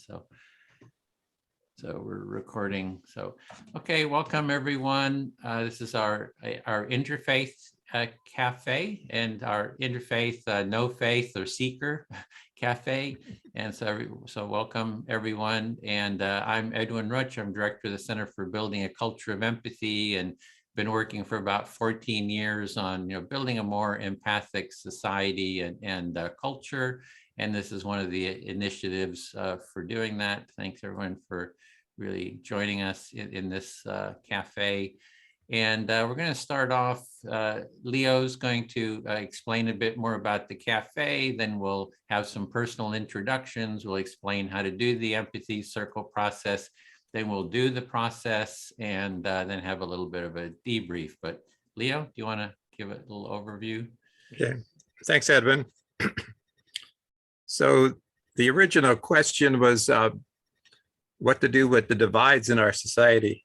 So we're recording. So, okay, welcome everyone. This is our Interfaith Cafe and our Interfaith No Faith or Seeker Cafe. And so welcome everyone. And I'm Edwin Rutch. I'm director of the Center for Building a Culture of Empathy, and been working for about 14 years on building a more empathic society and culture. And this is one of the initiatives for doing that. Thanks everyone for really joining us in this cafe. And we're going to start off, Leo's going to explain a bit more about the cafe, then we'll have some personal introductions, we'll explain how to do the empathy circle process, then we'll do the process, and then have a little bit of a debrief. But Leo, do you want to give a little overview? Okay, thanks, Edwin. So the original question was what to do with the divides in our society.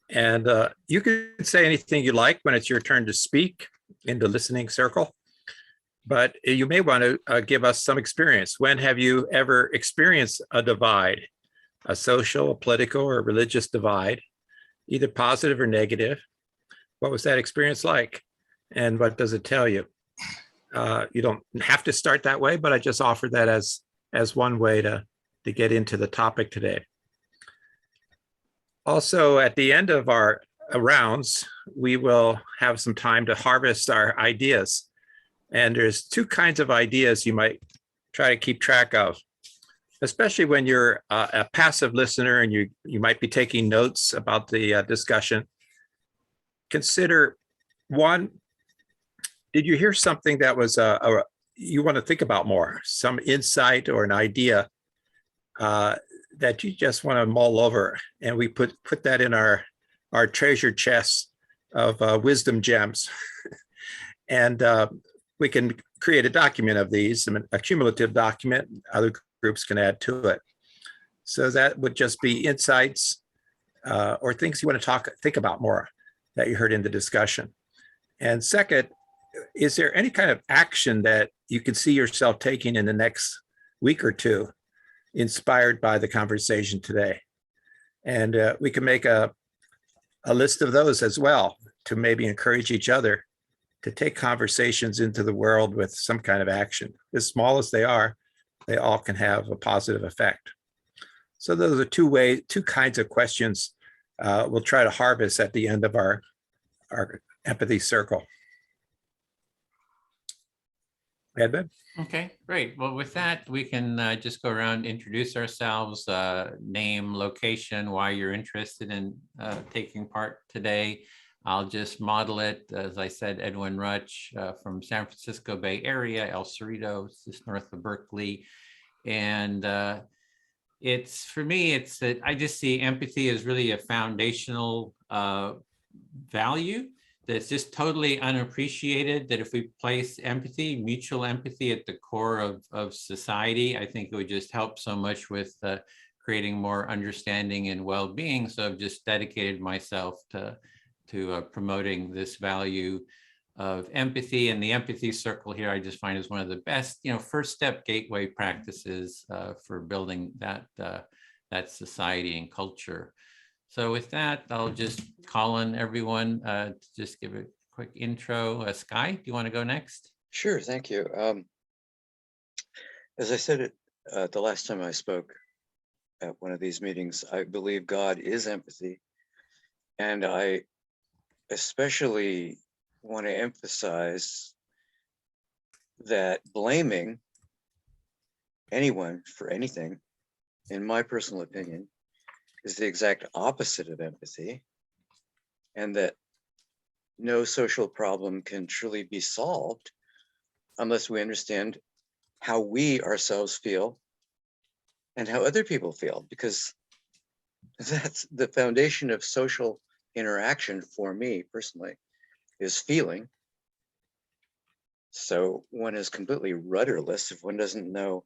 And you can say anything you like when it's your turn to speak in the listening circle, but you may want to give us some experience. When have you ever experienced a divide, a social, a political, or religious divide, either positive or negative? What was that experience like? And what does it tell you? You don't have to start that way, but I just offer that as one way to get into the topic today. Also, at the end of our rounds, we will have some time to harvest our ideas. And there's two kinds of ideas you might try to keep track of, especially when you're a passive listener and you might be taking notes about the discussion. Consider, one, did you hear something that was you want to think about more, some insight or an idea that you just want to mull over? And we put that in our treasure chest of wisdom gems. And we can create a document of these, a cumulative document. Other groups can add to it. So that would just be insights or things you want to think about more that you heard in the discussion. And second, is there any kind of action that you can see yourself taking in the next week or two, inspired by the conversation today? And we can make a list of those as well to maybe encourage each other to take conversations into the world with some kind of action. As small as they are, they all can have a positive effect. So those are two kinds of questions we'll try to harvest at the end of our empathy circle. Edwin? Okay, great. Well, with that, we can just go around, introduce ourselves, name, location, why you're interested in taking part today. I'll just model it. As I said, Edwin Rutch from San Francisco Bay Area, El Cerrito, just north of Berkeley. And for me, it's that I just see empathy as really a foundational value that's just totally unappreciated, that if we place empathy, mutual empathy at the core of society, I think it would just help so much with creating more understanding and well-being. So I've just dedicated myself to promoting this value of empathy. And the empathy circle here, I just find is one of the best, first step gateway practices for building that society and culture. So with that, I'll just call on everyone to just give a quick intro. Sky, do you want to go next? Sure, thank you. As I said the last time I spoke at one of these meetings, I believe God is empathy. And I especially want to emphasize that blaming anyone for anything, in my personal opinion, is the exact opposite of empathy, and that no social problem can truly be solved unless we understand how we ourselves feel and how other people feel, because that's the foundation of social interaction for me personally, is feeling. So one is completely rudderless if one doesn't know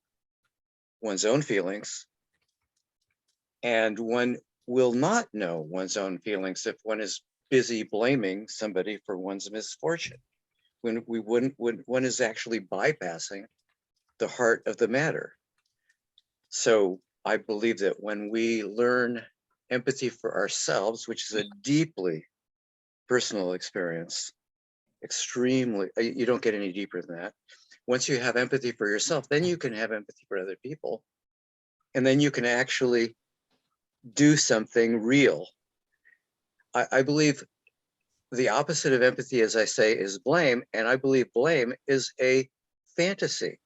one's own feelings, and one will not know one's own feelings if one is busy blaming somebody for one's misfortune, when one is actually bypassing the heart of the matter. So I believe that when we learn empathy for ourselves, which is a deeply personal experience, extremely, you don't get any deeper than that. Once you have empathy for yourself, then you can have empathy for other people. And then you can actually do something real. I believe the opposite of empathy, as I say, is blame. And I believe blame is a fantasy.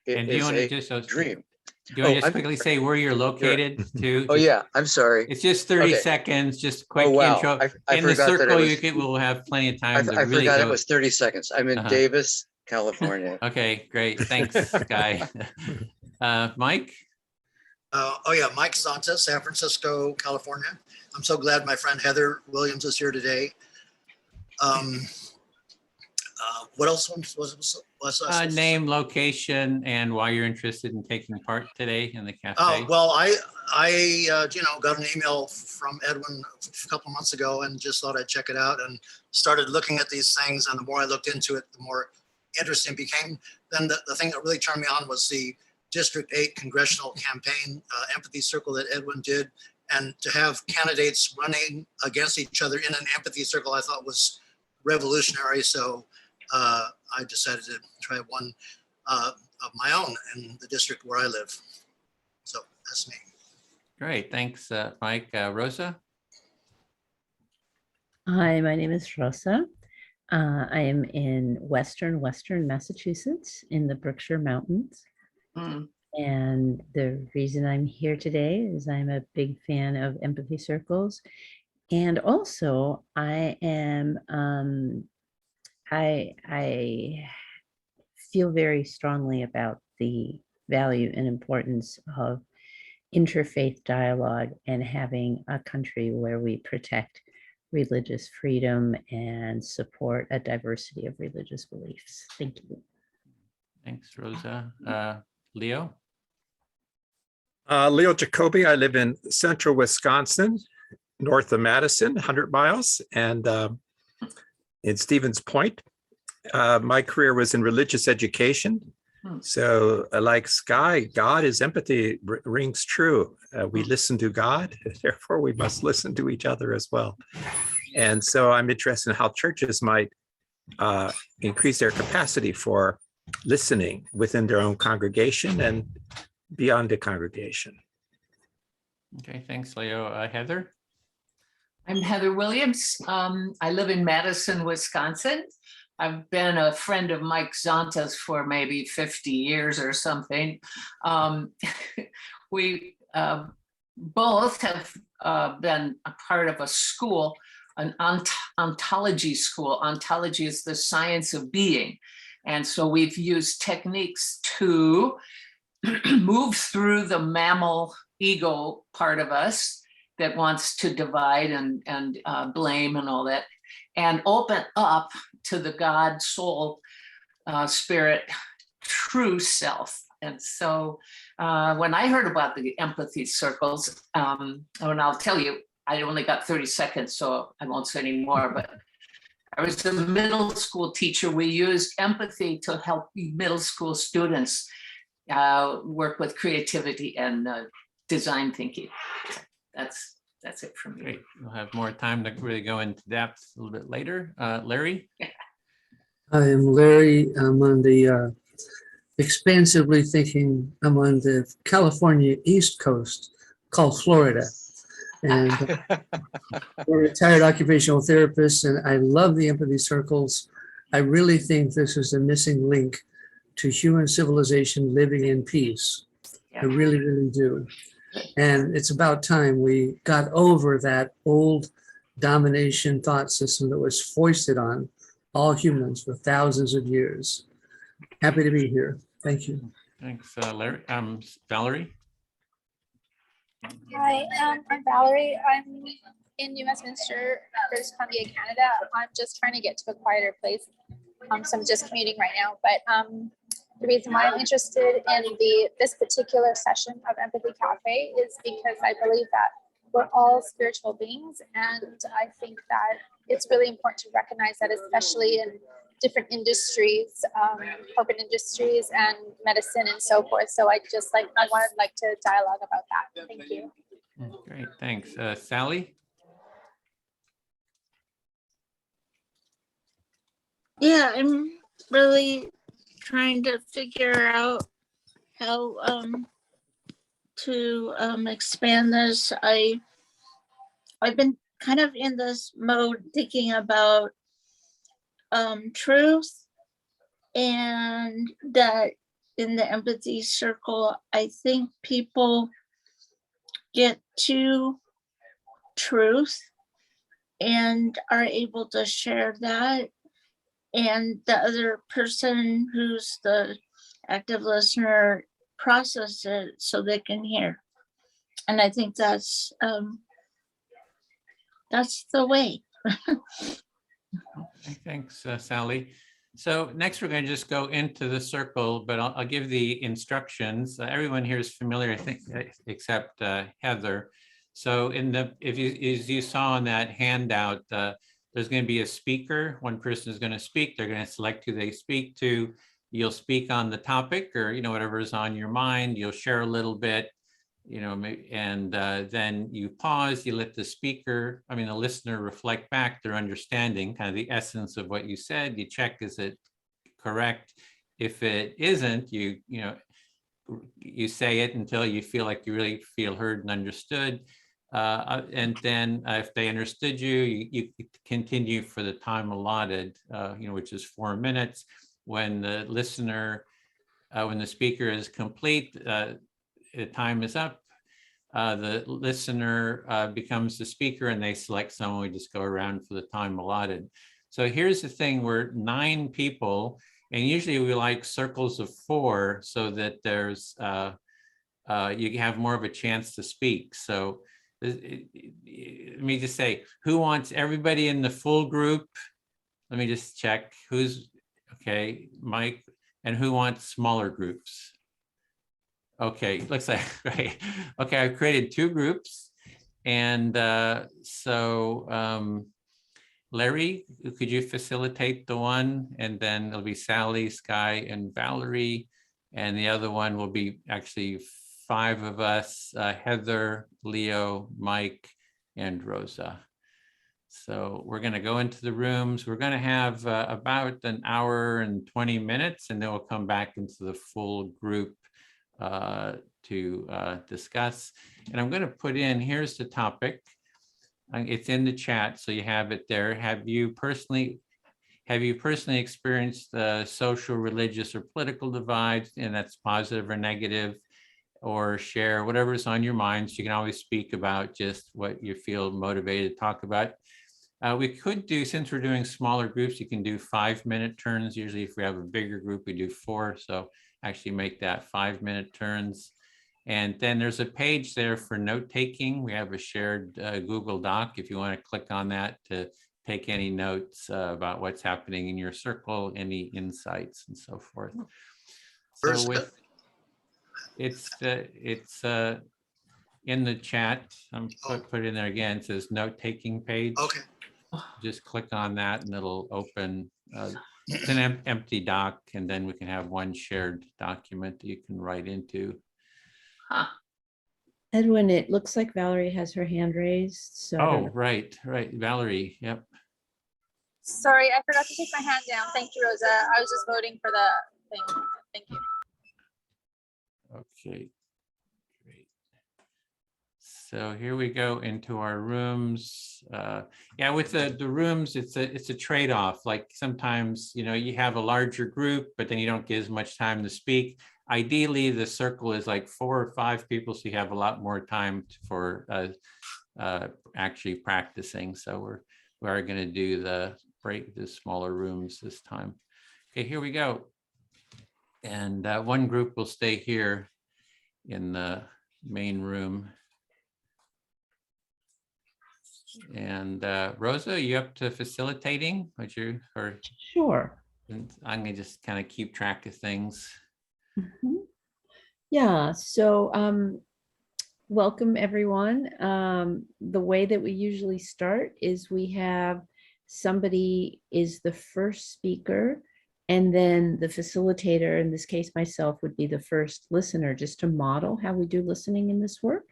It And do you is want to a just dream. do you want to Oh, just I'm quickly sorry. say where you're located too? Oh Just- yeah, I'm sorry. It's just 30 Okay. seconds, just quick Oh wow, intro. I In the forgot that it circle, was, we'll have plenty of time to I really forgot it go. was 30 seconds. I'm in Uh-huh. Davis, California. Okay, great. Thanks, Guy. Mike? Oh yeah, Mike Santos, San Francisco, California. I'm so glad my friend Heather Williams is here today. What else was Name, location, and why you're interested in taking part today in the cafe. Oh, well, I got an email from Edwin a couple months ago and just thought I'd check it out and started looking at these things. And the more I looked into it, the more interesting it became. Then the thing that really turned me on was the District 8 Congressional Campaign Empathy Circle that Edwin did. And to have candidates running against each other in an empathy circle, I thought was revolutionary. So I decided to try one of my own in the district where I live. So that's me. Great, thanks, Mike. Rosa? Hi, my name is Rosa. I am in western Massachusetts in the Berkshire Mountains. And the reason I'm here today is I'm a big fan of empathy circles. And also I am, I feel very strongly about the value and importance of interfaith dialogue and having a country where we protect religious freedom and support a diversity of religious beliefs. Thank you. Thanks, Rosa. Leo? Leo Jacoby. I live in central Wisconsin, north of Madison, 100 miles, and in Stevens Point. My career was in religious education. So like Sky, God is empathy rings true. We listen to God, therefore we must listen to each other as well. And so I'm interested in how churches might increase their capacity for listening within their own congregation and beyond the congregation. Okay, thanks, Leo. Heather? I'm Heather Williams. I live in Madison, Wisconsin. I've been a friend of Mike Zonta's for maybe 50 years or something. We both have been a part of a school, an ontology school. Ontology is the science of being. And so we've used techniques to move through the mammal ego part of us that wants to divide and blame and all that, and open up to the God, soul, spirit, true self. And so when I heard about the empathy circles, and I'll tell you, I only got 30 seconds, so I won't say any more, but I was a middle school teacher. We used empathy to help middle school students work with creativity and design thinking. That's it for me. Great. We'll have more time to really go into depth a little bit later. Larry? I am Larry. I'm on the expansively thinking, I'm on the California East Coast called Florida. And we're retired occupational therapists, and I love the empathy circles. I really think this is the missing link to human civilization living in peace. I really, really do. And it's about time we got over that old domination thought system that was foisted on all humans for thousands of years. Happy to be here. Thank you. Thanks, Larry. Valerie? Hi, I'm Valerie. I'm in New Westminster, British Columbia, Canada. I'm just trying to get to a quieter place. So I'm just commuting right now. But the reason why I'm interested in this particular session of Empathy Cafe is because I believe that we're all spiritual beings. And I think that it's really important to recognize that, especially in different industries, corporate industries and medicine and so forth. So I wanted to dialogue about that. Thank you. Great, thanks. Sally? Yeah, I'm really trying to figure out how to expand this. I've been kind of in this mode thinking about truth, and that in the empathy circle, I think people get to truth and are able to share that, and the other person who's the active listener process it so they can hear. And I think that's the way. Okay, thanks, Sally. So next we're going to just go into the circle, but I'll give the instructions. Everyone here is familiar, I think, except Heather. So as you saw on that handout, there's going to be a speaker. One person is going to speak. They're going to select who they speak to. You'll speak on the topic, or whatever is on your mind. You'll share a little bit, and then you pause. You let the listener reflect back their understanding, kind of the essence of what you said. You check, is it correct? If it isn't, you say it until you feel like you really feel heard and understood. And then if they understood you continue for the time allotted, which is 4 minutes. When the speaker is complete, the time is up. The listener becomes the speaker, and they select someone. We just go around for the time allotted. So here's the thing: we're 9 people, and usually we like circles of 4 so that there's you have more of a chance to speak. So let me just say, who wants everybody in the full group? Let me just check who's okay, Mike, and who wants smaller groups? Okay, looks like, right. Okay, I've created 2 groups. And Larry, could you facilitate the one? And then it'll be Sally, Sky, and Valerie. And the other one will be actually 5 of us, Heather, Leo, Mike, and Rosa. So we're going to go into the rooms. We're going to have about an hour and 20 minutes, and then we'll come back into the full group to discuss. And I'm going to put in, here's the topic. It's in the chat, so you have it there. Have you personally experienced the social, religious, or political divides, and that's positive or negative, or share whatever's on your mind? So you can always speak about just what you feel motivated to talk about. We could do, since we're doing smaller groups, you can do 5-minute turns. Usually if we have a bigger group, we do 4. So actually make that 5-minute turns. And then there's a page there for note taking. We have a shared Google Doc if you want to click on that to take any notes about what's happening in your circle, any insights and so forth. So it's in the chat. I'm put it in there again. It says note taking page. Okay. Just click on that and it'll open. It's an empty doc, and then we can have one shared document that you can write into. Huh. Edwin, it looks like Valerie has her hand raised. So Oh, right. Valerie, yep. Sorry, I forgot to take my hand down. Thank you, Rosa. I was just voting for the thing. Thank you. Okay, great. So here we go into our rooms. Yeah, with the rooms, it's a trade-off. Like sometimes, you have a larger group, but then you don't get as much time to speak. Ideally, the circle is like 4 or 5 people, so you have a lot more time for actually practicing. So we are going to do the smaller rooms this time. Okay, here we go. And one group will stay here in the main room. And Rosa, are you up to facilitating? sure. I'm going to just kind of keep track of things. Mhm. Yeah, so welcome everyone. The way that we usually start is we have somebody is the first speaker, and then the facilitator, in this case myself, would be the first listener, just to model how we do listening in this work.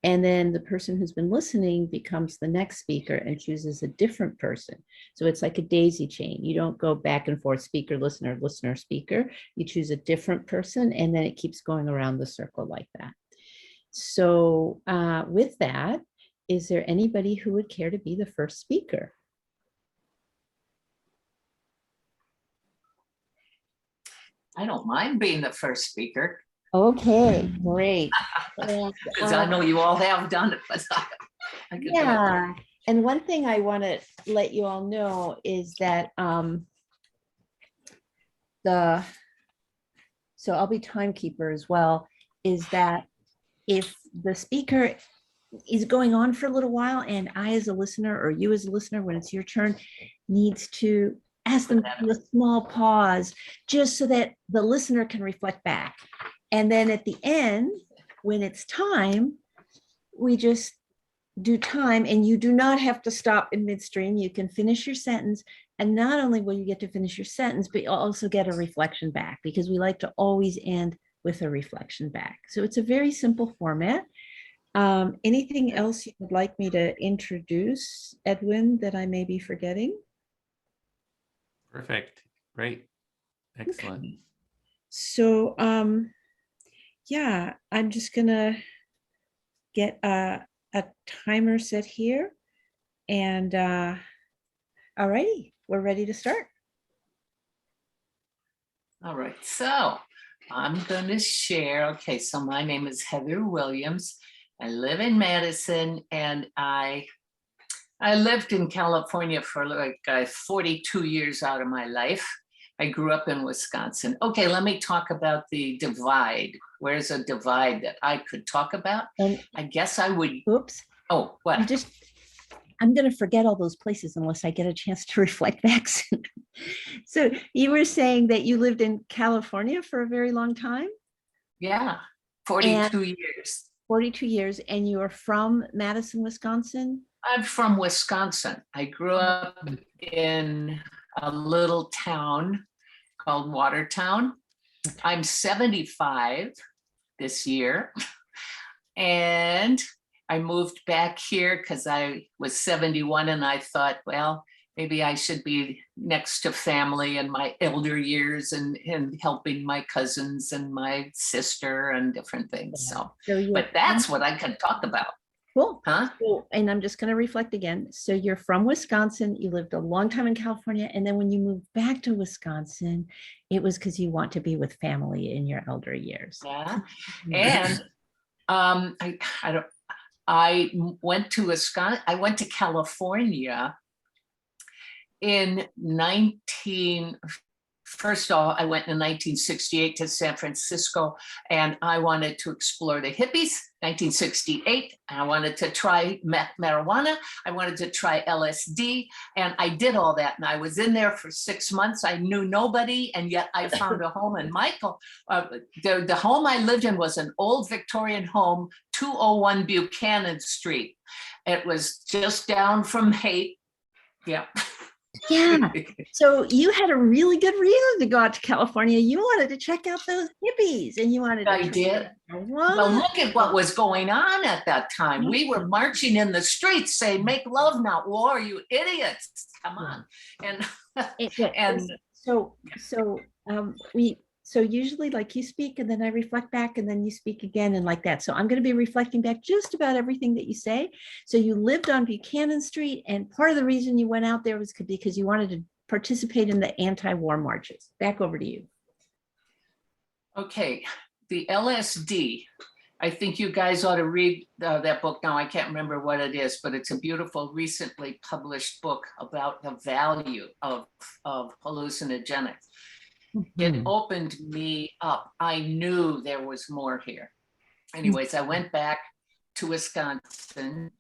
And then the person who's been listening becomes the next speaker and chooses a different person. So it's like a daisy chain. You don't go back and forth, speaker, listener, listener, speaker. You choose a different person, and then it keeps going around the circle like that. So with that, is there anybody who would care to be the first speaker? I don't mind being the first speaker, Okay, great. And, because I know you all have done it, but I could do it. yeah, and one thing I want to let you all know is that so I'll be timekeeper as well, is that if the speaker is going on for a little while and I as a listener, or you as a listener, when it's your turn, needs to ask them to do a small pause, just so that the listener can reflect back. And then at the end, when it's time, we just do time, and you do not have to stop in midstream. You can finish your sentence, and not only will you get to finish your sentence, but you'll also get a reflection back, because we like to always end with a reflection back. So it's a very simple format. Anything else you would like me to introduce, Edwin, that I may be forgetting? Perfect. Great. Excellent. Okay. So yeah, I'm just gonna get a timer set here, and all righty, we're ready to start. All right, so I'm going to share. Okay, so my name is Heather Williams. I live in Madison, and I lived in California for like 42 years out of my life. I grew up in Wisconsin. Okay, let me talk about the divide. Where's a divide that I could talk about? And I guess I would. oops, Oh, what? I'm going to forget all those places unless I get a chance to reflect back soon. So you were saying that you lived in California for a very long time? Yeah, 42 years. 42 years, and you're from Madison, Wisconsin? I'm from Wisconsin. I grew up in a little town called Watertown. I'm 75 this year, and I moved back here because I was 71, and I thought, well, maybe I should be next to family in my elder years, and helping my cousins and my sister and different things. So but that's what I could talk about. Cool. Huh? Cool. And I'm just going to reflect again. So you're from Wisconsin, you lived a long time in California, and then when you moved back to Wisconsin, it was because you want to be with family in your elder years. Yeah. And I went to Wisconsin. I went to California in First of all, I went in 1968 to San Francisco, and I wanted to explore the hippies. 1968, I wanted to try marijuana. I wanted to try LSD, and I did all that. And I was in there for 6 months. I knew nobody, and yet I found a home. And Michael, the home I lived in was an old Victorian home, 201 Buchanan Street. It was just down from Haight. Yeah. Yeah. So you had a really good reason to go out to California. You wanted to check out those hippies, and you wanted to. I did. Well, look at what was going on at that time. We were marching in the streets saying, "Make love, not war, you idiots. Come on." And so usually, like, you speak and then I reflect back and then you speak again, and like that. So I'm going to be reflecting back just about everything that you say. So you lived on Buchanan Street, and part of the reason you went out there was because you wanted to participate in the anti-war marches. Back over to you. Okay, the LSD. I think you guys ought to read that book now. I can't remember what it is, but it's a beautiful, recently published book about the value of hallucinogenics. It opened me up. I knew there was more here. Anyways, I went back to Wisconsin.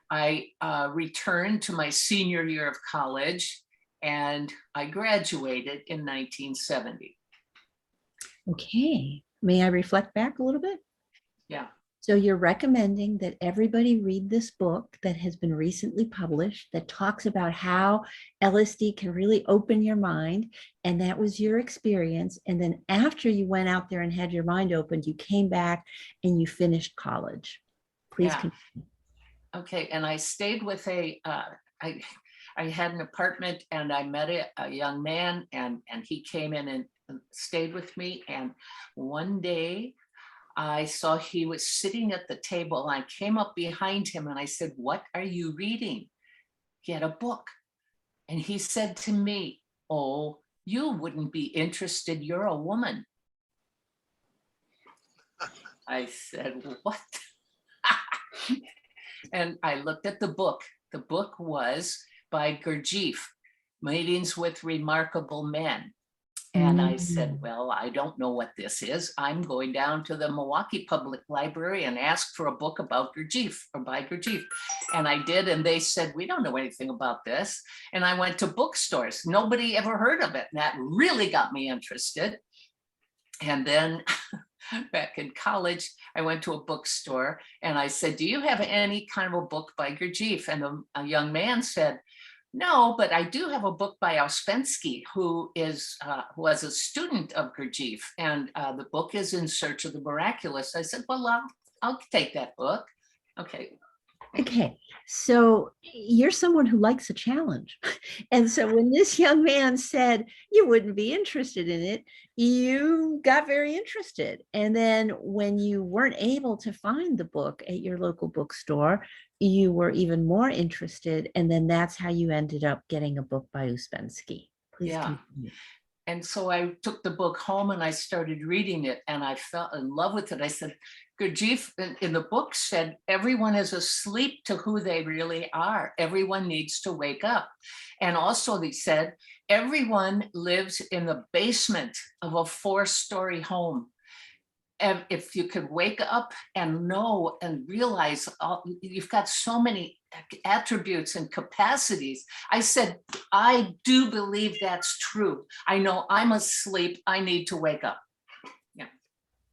I returned to my senior year of college, and I graduated in 1970. Okay. May I reflect back a little bit? Yeah. So you're recommending that everybody read this book that has been recently published that talks about how LSD can really open your mind. And that was your experience. And then after you went out there and had your mind opened, you came back and you finished college. Please Yeah. continue. Okay, and I stayed with I had an apartment and I met a young man and he came in and stayed with me. And one day I saw he was sitting at the table and I came up behind him and I said, "What are you reading?" He had a book. And he said to me, "Oh, you wouldn't be interested. You're a woman." I said, "What?" And I looked at the book. The book was by Gurdjieff, Meetings with Remarkable Men. And I said, "Well, I don't know what this is. I'm going down to the Milwaukee Public Library and ask for a book about Gurdjieff or by Gurdjieff." And I did. And they said, "We don't know anything about this." And I went to bookstores. Nobody ever heard of it. And that really got me interested. And then back in college, I went to a bookstore and I said, "Do you have any kind of a book by Gurdjieff?" And a young man said, "No, but I do have a book by Ouspensky, who was a student of Gurdjieff, and the book is In Search of the Miraculous." I said, "Well, I'll take that book." Okay. Okay, so you're someone who likes a challenge. And so when this young man said you wouldn't be interested in it, you got very interested. And then when you weren't able to find the book at your local bookstore, you were even more interested. And then that's how you ended up getting a book by Ouspensky. Please continue. And so I took the book home and I started reading it and I fell in love with it. I said, Gurdjieff in the book said, everyone is asleep to who they really are. Everyone needs to wake up. And also he said, everyone lives in the basement of a 4-story home. And if you could wake up and know and realize you've got so many attributes and capacities. I said, I do believe that's true. I know I'm asleep. I need to wake up. Yeah.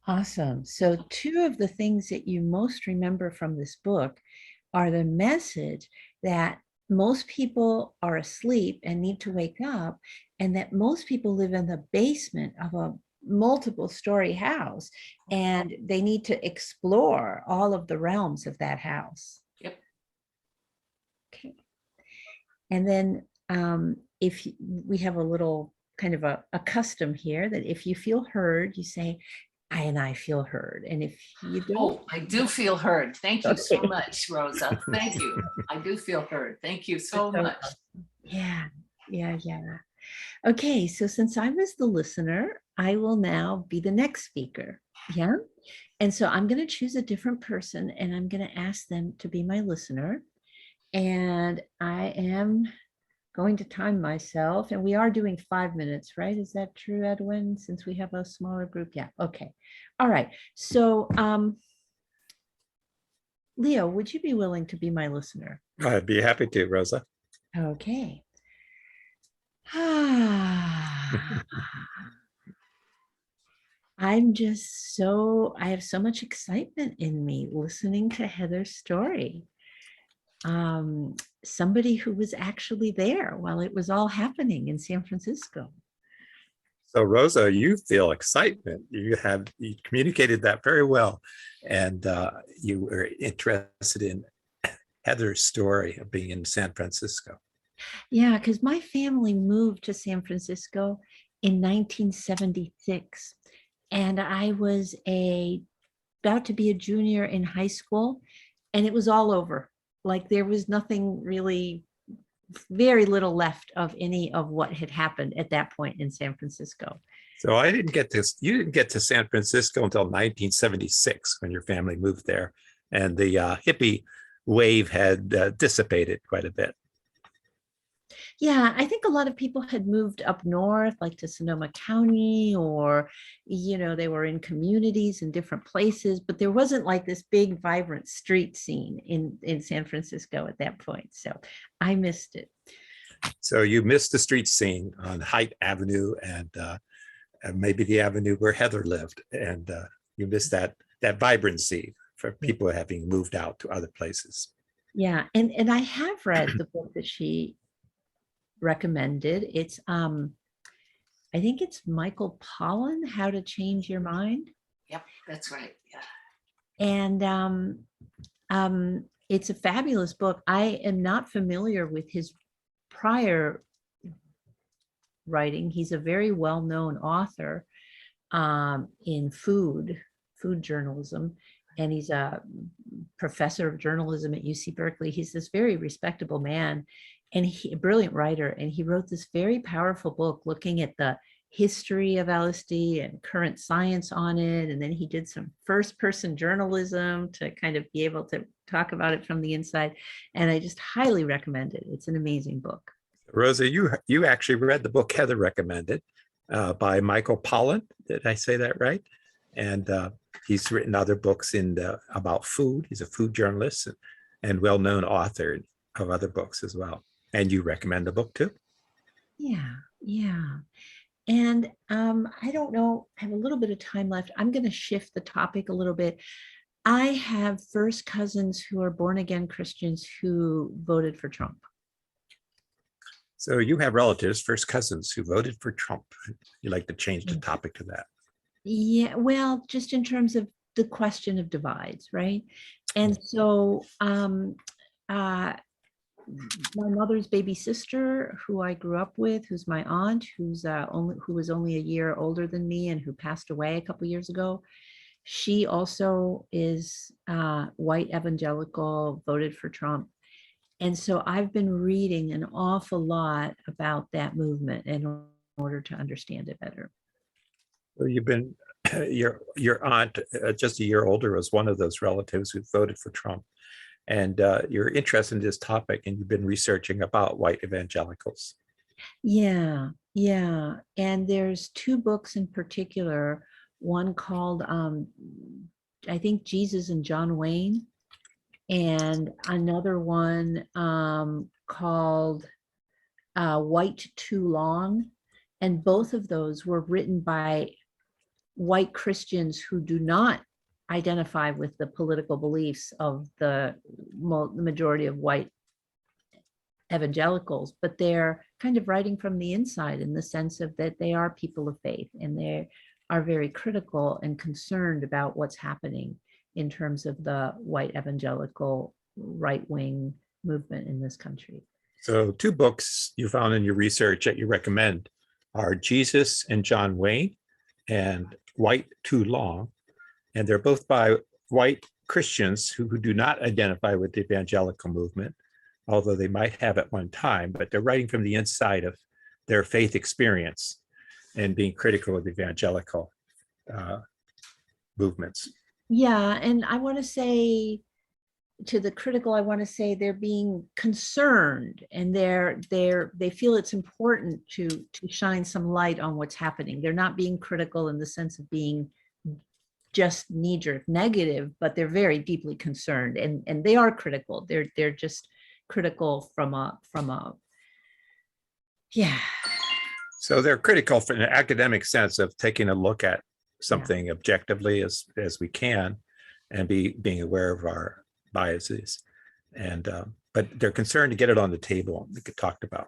Awesome. So 2 of the things that you most remember from this book are the message that most people are asleep and need to wake up, and that most people live in the basement of a multiple-story house, and they need to explore all of the realms of that house. Yep. Okay. And then if we have a little kind of a custom here that if you feel heard, you say, I feel heard. And if you don't. Oh, I do feel heard. Thank you so much, Rosa. Thank you. I do feel heard. Thank you so much. Yeah. Okay, so since I was the listener, I will now be the next speaker. Yeah. And so I'm going to choose a different person and I'm going to ask them to be my listener. And I am going to time myself, and we are doing 5 minutes, right? Is that true, Edwin, since we have a smaller group? Yeah. Okay. All right. So Leo, would you be willing to be my listener? I'd be happy to, Rosa. Okay. I have so much excitement in me listening to Heather's story. Somebody who was actually there while it was all happening in San Francisco. So Rosa, you feel excitement. You communicated that very well. And you were interested in Heather's story of being in San Francisco. Yeah, because my family moved to San Francisco in 1976. And I was about to be a junior in high school, and it was all over. Like there was nothing really, very little left of any of what had happened at that point in San Francisco. So you didn't get to San Francisco until 1976 when your family moved there, and the hippie wave had dissipated quite a bit. Yeah, I think a lot of people had moved up north, like to Sonoma County, or, they were in communities in different places, but there wasn't like this big, vibrant street scene in San Francisco at that point. So I missed it. So you missed the street scene on Haight Avenue and maybe the avenue where Heather lived, and you missed that vibrancy for people having moved out to other places. Yeah, and I have read the book that she recommended. It's I think it's Michael Pollan, How to Change Your Mind. Yep, that's right. Yeah. And it's a fabulous book. I am not familiar with his prior writing. He's a very well-known author in food journalism, and he's a professor of journalism at UC Berkeley. He's this very respectable man, and a brilliant writer. And he wrote this very powerful book looking at the history of LSD and current science on it. And then he did some first-person journalism to kind of be able to talk about it from the inside. And I just highly recommend it. It's an amazing book. Rosa, you actually read the book Heather recommended by Michael Pollan. Did I say that right? And he's written other books about food. He's a food journalist and well-known author of other books as well. And you recommend the book too? Yeah. And I don't know, I have a little bit of time left. I'm going to shift the topic a little bit. I have first cousins who are born again Christians who voted for Trump. So you have relatives, first cousins who voted for Trump. You'd like to change the topic to that? Yeah, well, just in terms of the question of divides, right? And so my mother's baby sister, who I grew up with, who's my aunt, who was only a year older than me and who passed away a couple years ago, she also is white evangelical, voted for Trump. And so I've been reading an awful lot about that movement in order to understand it better. So you've been, your aunt, just a year older, was one of those relatives who voted for Trump. And you're interested in this topic, and you've been researching about white evangelicals. Yeah. And there's two books in particular, one called, I think, Jesus and John Wayne, and another one called White Too Long. And both of those were written by white Christians who do not identify with the political beliefs of the majority of white evangelicals, but they're kind of writing from the inside in the sense of that they are people of faith, and they are very critical and concerned about what's happening in terms of the white evangelical right-wing movement in this country. So two books you found in your research that you recommend are Jesus and John Wayne and White Too Long. And they're both by white Christians who do not identify with the evangelical movement, although they might have at one time, but they're writing from the inside of their faith experience and being critical of evangelical movements. Yeah, and I want to say to the critical, I want to say they're being concerned, and they feel it's important to shine some light on what's happening. They're not being critical in the sense of being just knee-jerk negative, but they're very deeply concerned, and they are critical. They're just critical from a yeah. So they're critical from an academic sense of taking a look at something objectively as we can, and being aware of our biases, and but they're concerned to get it on the table and get talked about.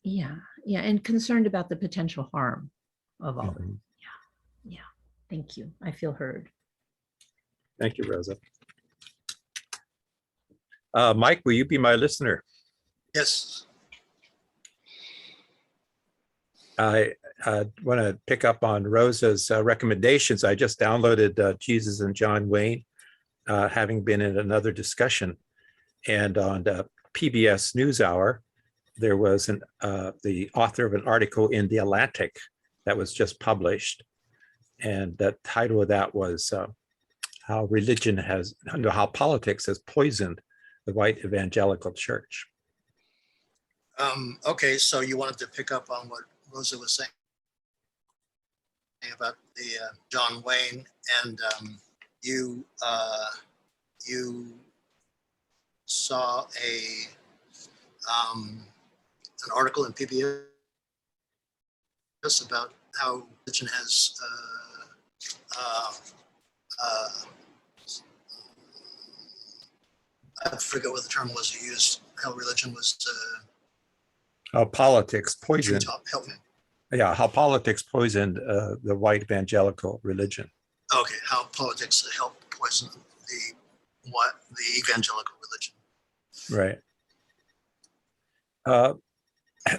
Yeah, and concerned about the potential harm of all of it. Yeah. Thank you. I feel heard. Thank you, Rosa. Mike, will you be my listener? Yes. I want to pick up on Rosa's recommendations. I just downloaded Jesus and John Wayne, having been in another discussion. And on the PBS NewsHour, there was the author of an article in The Atlantic that was just published. And the title of that was how politics has poisoned the white evangelical church. Okay, so you wanted to pick up on what Rosa was saying about the John Wayne, and you saw an article in PBS about how religion has I forget what the term was you used, how religion was How politics poisoned, help me. yeah, how politics poisoned the white evangelical religion. Okay, how politics helped poison the evangelical religion. Right.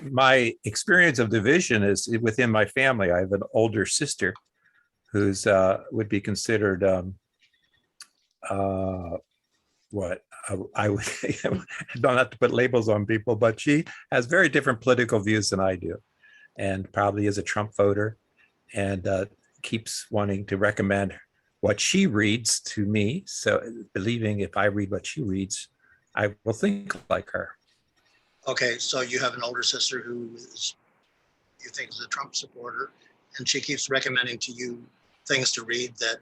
My experience of division is within my family. I have an older sister who's would be considered what I would don't have to put labels on people, but she has very different political views than I do, and probably is a Trump voter, and keeps wanting to recommend what she reads to me. So believing if I read what she reads, I will think like her. Okay, so you have an older sister who is, you think is a Trump supporter, and she keeps recommending to you things to read that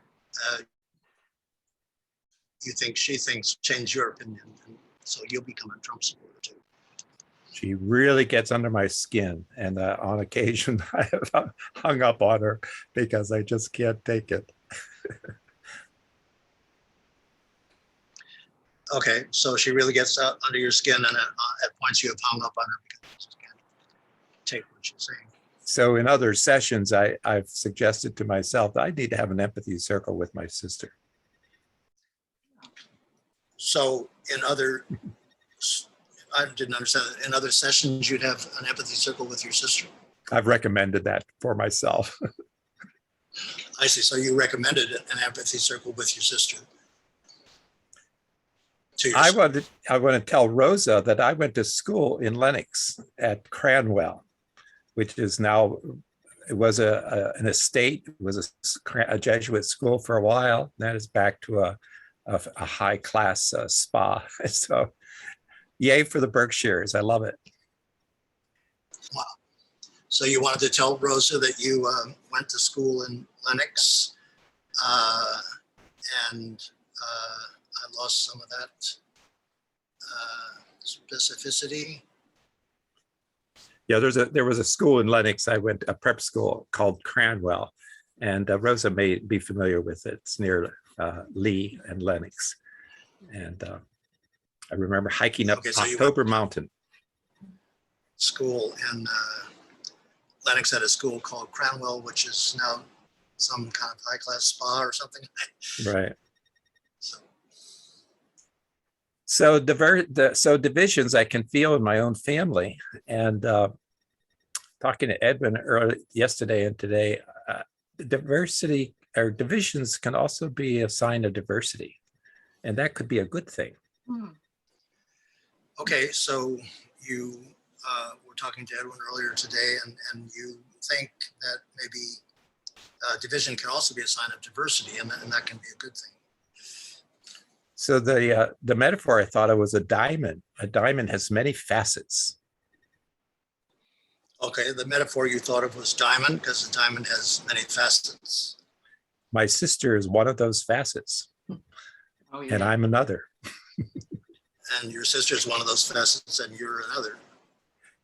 she thinks change your opinion, and so you'll become a Trump supporter too. She really gets under my skin, and on occasion I have hung up on her because I just can't take it. Okay, so she really gets under your skin, and at points you have hung up on her because you just can't take what she's saying. So in other sessions, I've suggested to myself that I need to have an empathy circle with my sister. So I didn't understand that. In other sessions, you'd have an empathy circle with your sister. I've recommended that for myself. I see. So you recommended an empathy circle with your sister. I want to tell Rosa that I went to school in Lenox at Cranwell, which is now, it was an estate, it was a Jesuit school for a while. That is back to a high class spa. So yay for the Berkshires. I love it. Wow. So you wanted to tell Rosa that you went to school in Lenox, and I lost some of that specificity. Yeah, there was a school in Lenox. I went a prep school called Cranwell, and Rosa may be familiar with it. It's near Lee and Lenox, and I remember hiking up October Mountain. School in Lenox had a school called Cranwell, which is now some kind of high class spa or something. Right. So divisions I can feel in my own family, and talking to Edwin yesterday and today, diversity or divisions can also be a sign of diversity, and that could be a good thing. Okay, so you were talking to Edwin earlier today, and you think that maybe division can also be a sign of diversity, and that can be a good thing. So the metaphor I thought of was a diamond. A diamond has many facets. Okay, the metaphor you thought of was diamond, because the diamond has many facets. My sister is one of those facets. Oh, yeah. And I'm another. And your sister is one of those facets, and you're another.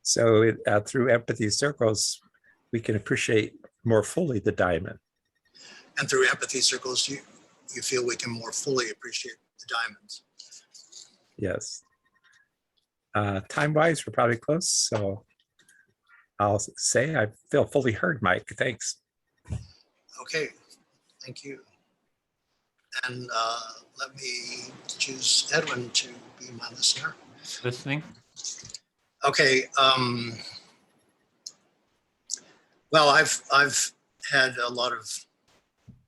So through empathy circles, we can appreciate more fully the diamond. And through empathy circles, you feel we can more fully appreciate the diamonds. Yes. Time-wise, we're probably close, so I'll say I feel fully heard, Mike. Thanks. Okay, thank you. And let me choose Edwin to be my listener. Listening. Okay. Well, I've had a lot of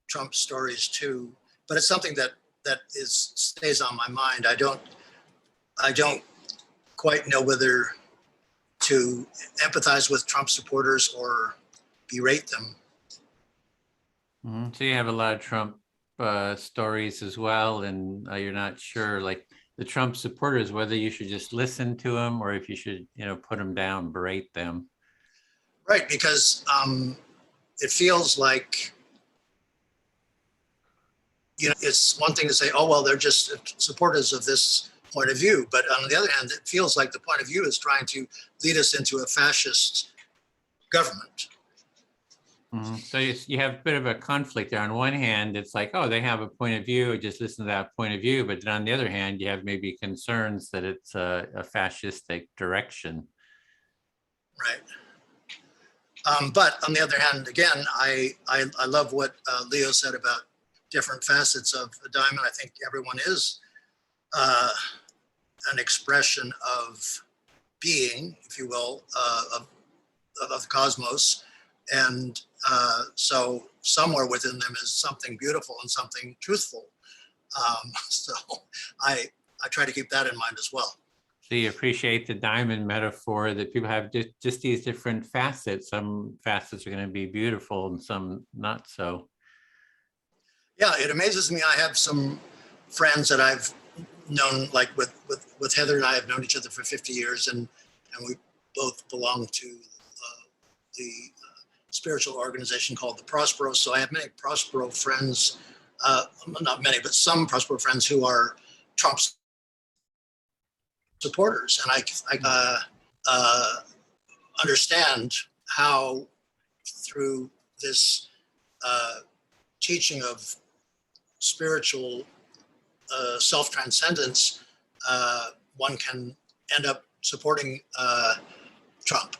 Trump stories too, but it's something that stays on my mind. I don't quite know whether to empathize with Trump supporters or berate them. So you have a lot of Trump stories as well, and you're not sure, like the Trump supporters, whether you should just listen to them or if you should, put them down, berate them. Right, because it feels like, it's one thing to say, oh, well, they're just supporters of this point of view. But on the other hand, it feels like the point of view is trying to lead us into a fascist government. So you have a bit of a conflict there. On one hand, it's like, oh, they have a point of view, just listen to that point of view. But then on the other hand, you have maybe concerns that it's a fascistic direction. Right. But on the other hand, again, I love what Leo said about different facets of a diamond. I think everyone is an expression of being, if you will, of the cosmos. And so somewhere within them is something beautiful and something truthful. So I try to keep that in mind as well. So you appreciate the diamond metaphor that people have just these different facets. Some facets are going to be beautiful and some not so. Yeah, it amazes me. I have some friends that I've known, like with Heather and I have known each other for 50 years, and we both belong to the spiritual organization called the Prospero. So I have many Prospero friends, not many, but some Prospero friends who are Trump supporters. And I understand how through this teaching of spiritual self-transcendence, one can end up supporting Trump.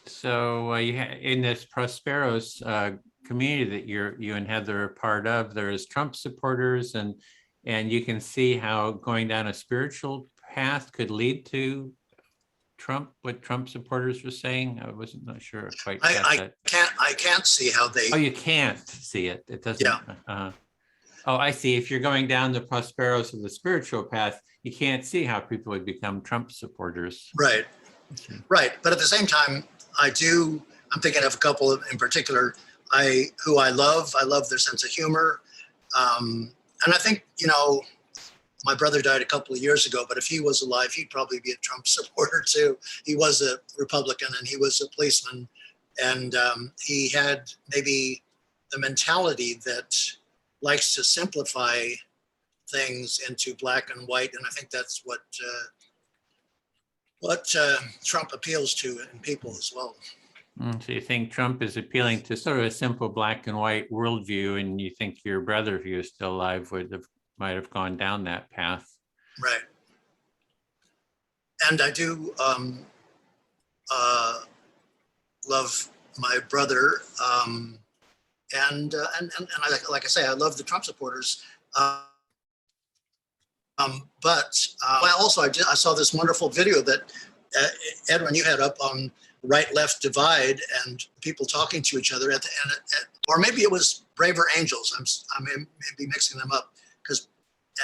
So in this Prosperos community that you and Heather are part of, there's Trump supporters, and you can see how going down a spiritual path could lead to Trump, what Trump supporters were saying. I wasn't not sure quite. I can't see how they. Oh, you can't see it. It doesn't. Yeah. Oh, I see. If you're going down the Prosperos of the spiritual path, you can't see how people would become Trump supporters. Right. Right. But at the same time, I'm thinking of a couple in particular, who I love. I love their sense of humor. And I think, my brother died a couple of years ago, but if he was alive, he'd probably be a Trump supporter too. He was a Republican and he was a policeman. And he had maybe the mentality that likes to simplify things into black and white. And I think that's what Trump appeals to in people as well. So you think Trump is appealing to sort of a simple black and white worldview, and you think your brother, if he was still alive, might have gone down that path. Right. And I do love my brother, and like I say, I love the Trump supporters. But I saw this wonderful video that Edwin, you had up on right-left divide and people talking to each other or maybe it was Braver Angels. I may be mixing them up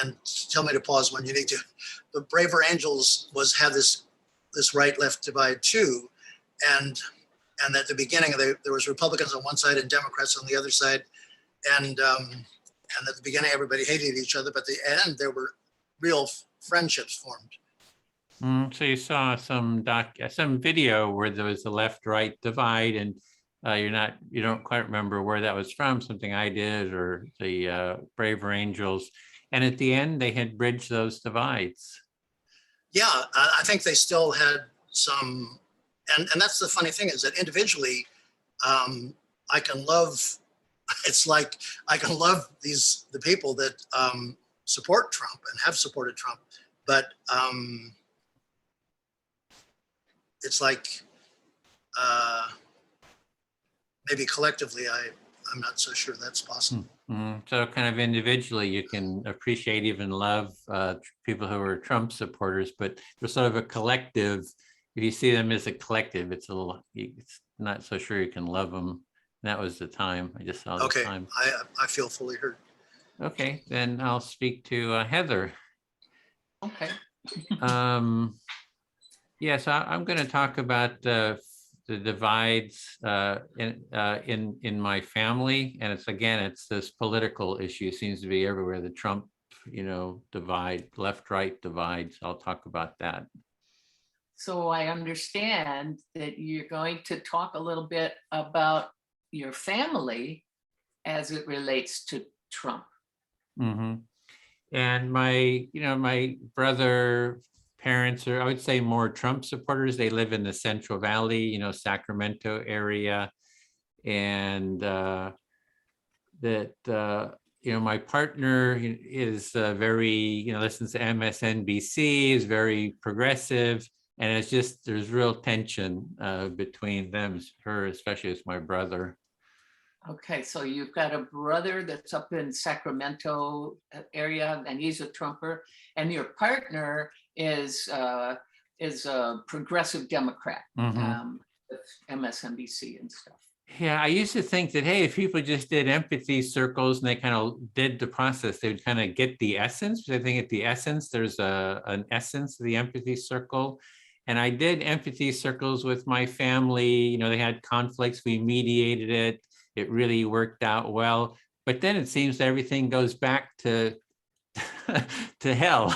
and tell me to pause when you need to. But Braver Angels had this right-left divide too, and at the beginning there was Republicans on one side and Democrats on the other side, and at the beginning everybody hated each other, but at the end there were real friendships formed. So you saw some video where there was a left-right divide, and you don't quite remember where that was from, something I did or the Braver Angels. And at the end, they had bridged those divides. Yeah, I think they still had some, and that's the funny thing is that individually, I can love, it's like I can love the people that support Trump and have supported Trump, but it's like maybe collectively, I'm not so sure that's possible. So kind of individually, you can appreciate, even love people who are Trump supporters, but there's sort of a collective. If you see them as a collective, it's not so sure you can love them. And that was the time. I just saw the time. I feel fully heard. Okay, then I'll speak to Heather. Okay. Yes, I'm going to talk about the divides in my family, and it's this political issue seems to be everywhere. The Trump, divide, left-right divides. I'll talk about that. So I understand that you're going to talk a little bit about your family as it relates to Trump. Mm-hmm. And my brother parents are, I would say, more Trump supporters. They live in the Central Valley, you know, Sacramento area. And you know, my partner is very, you know, listens to MSNBC, is very progressive. And it's just, there's real tension between them, her, especially as my brother. Okay, so you've got a brother that's up in Sacramento area, and he's a Trumper, and your partner is a progressive Democrat, with MSNBC and stuff. Yeah, I used to think that, hey, if people just did empathy circles and they kind of did the process, they would kind of get the essence. But I think at the essence, there's an essence of the empathy circle. And I did empathy circles with my family. You know, they had conflicts, we mediated it. It really worked out well. But then it seems that everything goes back to to hell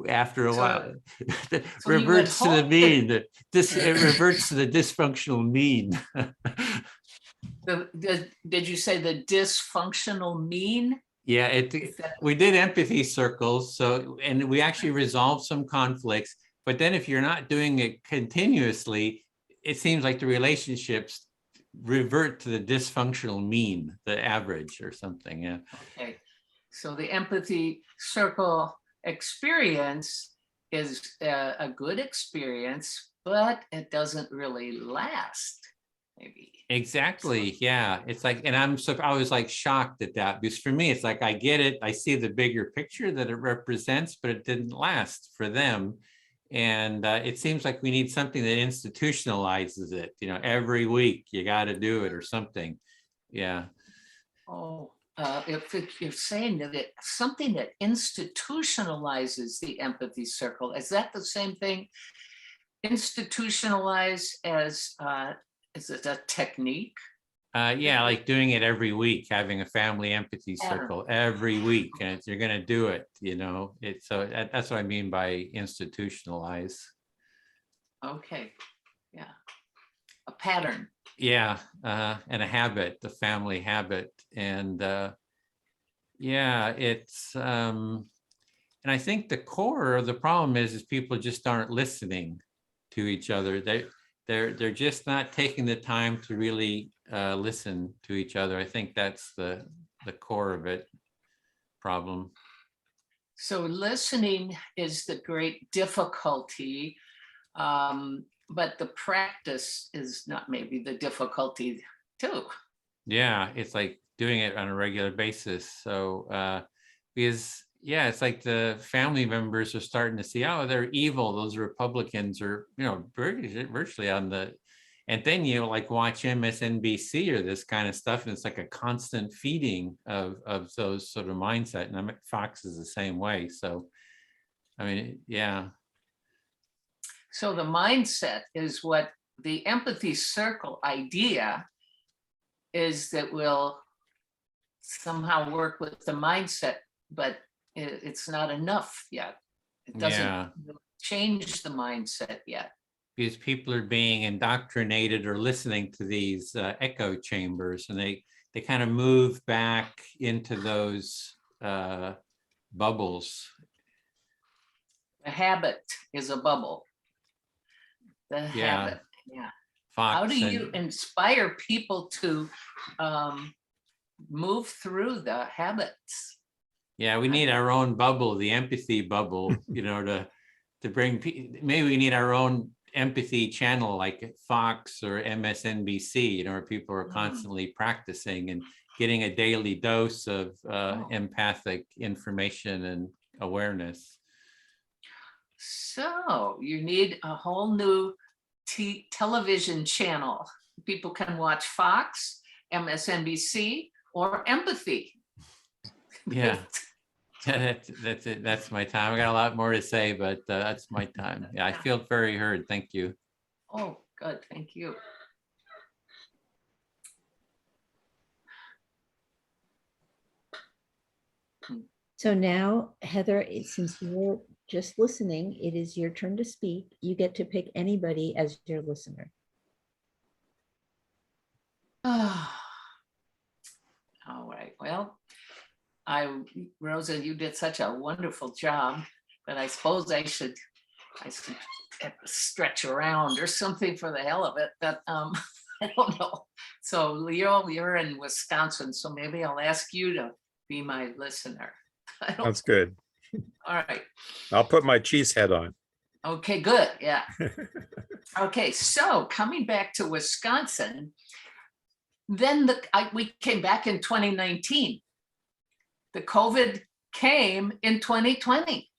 after a while. It so you would reverts to the hope mean. It reverts to the dysfunctional mean. Did you say the dysfunctional mean? Yeah, we did empathy circles. So, and we actually resolved some conflicts. But then if you're not doing it continuously, it seems like the relationships revert to the dysfunctional mean, the average or something. Yeah. Okay. So the empathy circle experience is a good experience, but it doesn't really last, maybe. Exactly. Yeah. It's like, and I was like shocked at that, because for me, it's like, I get it. I see the bigger picture that it represents, but it didn't last for them. And it seems like we need something that institutionalizes it, you know, every week you got to do it or something. Yeah. Oh, if you're saying that it's something that institutionalizes the empathy circle, is that the same thing? Institutionalize as, is it a technique? Yeah, like doing it every week, having a family empathy circle every week, and you're going to do it, you know. It's so that's what I mean by institutionalize. Okay, yeah, a pattern. Yeah, and a habit, the family habit, and yeah, it's and I think the core of the problem is people just aren't listening to each other. They're just not taking the time to really listen to each other. I think that's the core of it problem. So listening is the great difficulty, but the practice is not maybe the difficulty too. Yeah, it's like doing it on a regular basis. So because yeah, it's like the family members are starting to see, oh, they're evil. Those Republicans are, you know, virtually on the, and then you like watch MSNBC or this kind of stuff, and it's like a constant feeding of those sort of mindset. And Fox is the same way. So, I mean, yeah. So the mindset is what the empathy circle idea is, that will somehow work with the mindset, but it's not enough yet. It doesn't change the mindset yet. Because people are being indoctrinated or listening to these echo chambers, and they kind of move back into those bubbles. The habit is a bubble. The habit, yeah. Fox, how do you inspire people to move through the habits? Yeah, we need our own bubble, the empathy bubble, you know, to bring, maybe we need our own empathy channel like Fox or MSNBC, you know, where people are constantly practicing and getting a daily dose of empathic information and awareness. So you need a whole new television channel. People can watch Fox, MSNBC, or Empathy. Yeah. That's it. That's my time. I got a lot more to say, but that's my time. Yeah, I feel very heard. Thank you. Oh, good. Thank you. So now, Heather, since you're just listening, it is your turn to speak. You get to pick anybody as your listener. All right. Well, Rosa, you did such a wonderful job but I suppose I should stretch around or something for the hell of it, but I don't know. So Leo, you're in Wisconsin, so maybe I'll ask you to be my listener. That's good. All right. I'll put my cheese head on. Okay, good. Yeah. Okay, so coming back to Wisconsin, then we came back in 2019. The COVID came in 2020.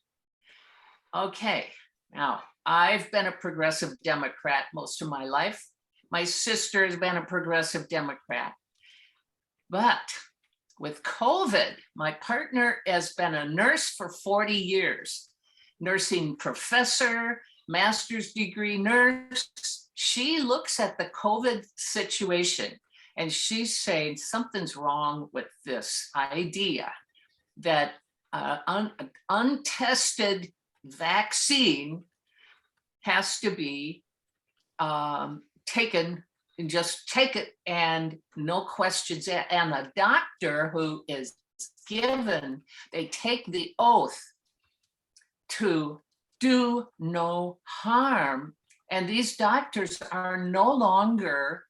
Okay, now I've been a progressive Democrat most of my life. My sister has been a progressive Democrat. But with COVID, my partner has been a nurse for 40 years, nursing professor, master's degree nurse. She looks at the COVID situation and she's saying something's wrong with this idea that untested vaccine has to be taken and just take it and no questions. And a doctor who is given, they take the oath to do no harm. And these doctors are no longer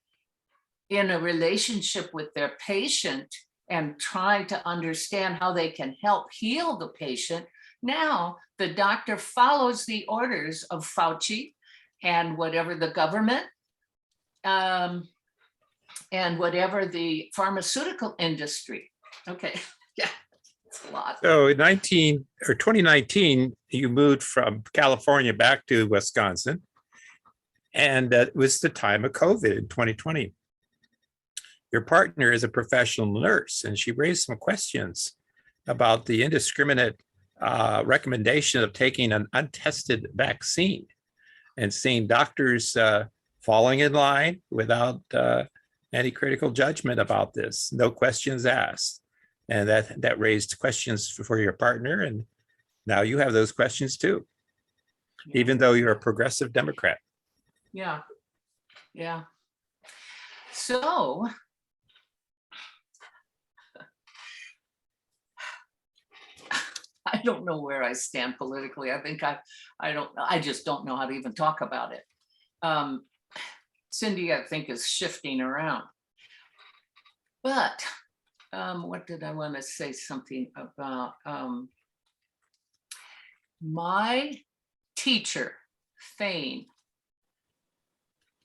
in a relationship with their patient and trying to understand how they can help heal the patient. Now, the doctor follows the orders of Fauci and whatever the government and whatever the pharmaceutical industry. Okay, yeah, it's a lot. So 2019, you moved from California back to Wisconsin, and it was the time of COVID in 2020. Your partner is a professional nurse, and she raised some questions about the indiscriminate recommendation of taking an untested vaccine and seeing doctors falling in line without any critical judgment about this, no questions asked. And that raised questions for your partner, and now you have those questions too, even though you're a progressive Democrat. Yeah, yeah. So I don't know where I stand politically. I think I just don't know how to even talk about it. Cindy, I think, is shifting around. But what did I want to say something about? My teacher, Thane,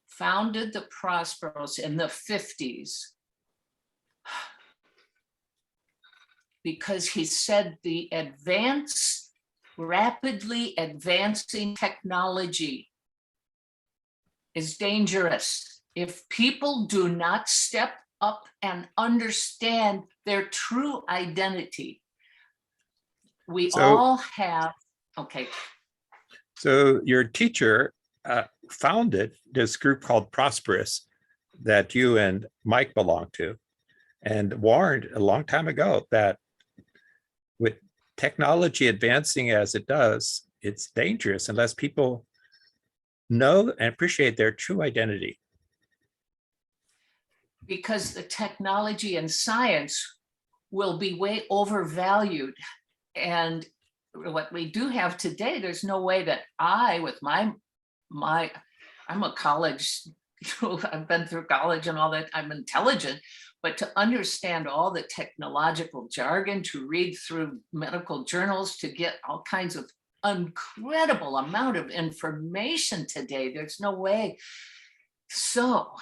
founded the Prosperos in the 50s because he said the rapidly advancing technology is dangerous. If people do not step up and understand their true identity, we all have, okay. So your teacher founded this group called Prosperous that you and Mike belong to, and warned a long time ago that with technology advancing as it does, it's dangerous unless people know and appreciate their true identity. Because the technology and science will be way overvalued. And what we do have today, there's no way that with I'm a college, I've been through college and all that, I'm intelligent, but to understand all the technological jargon, to read through medical journals, to get all kinds of incredible amount of information today, there's no way. So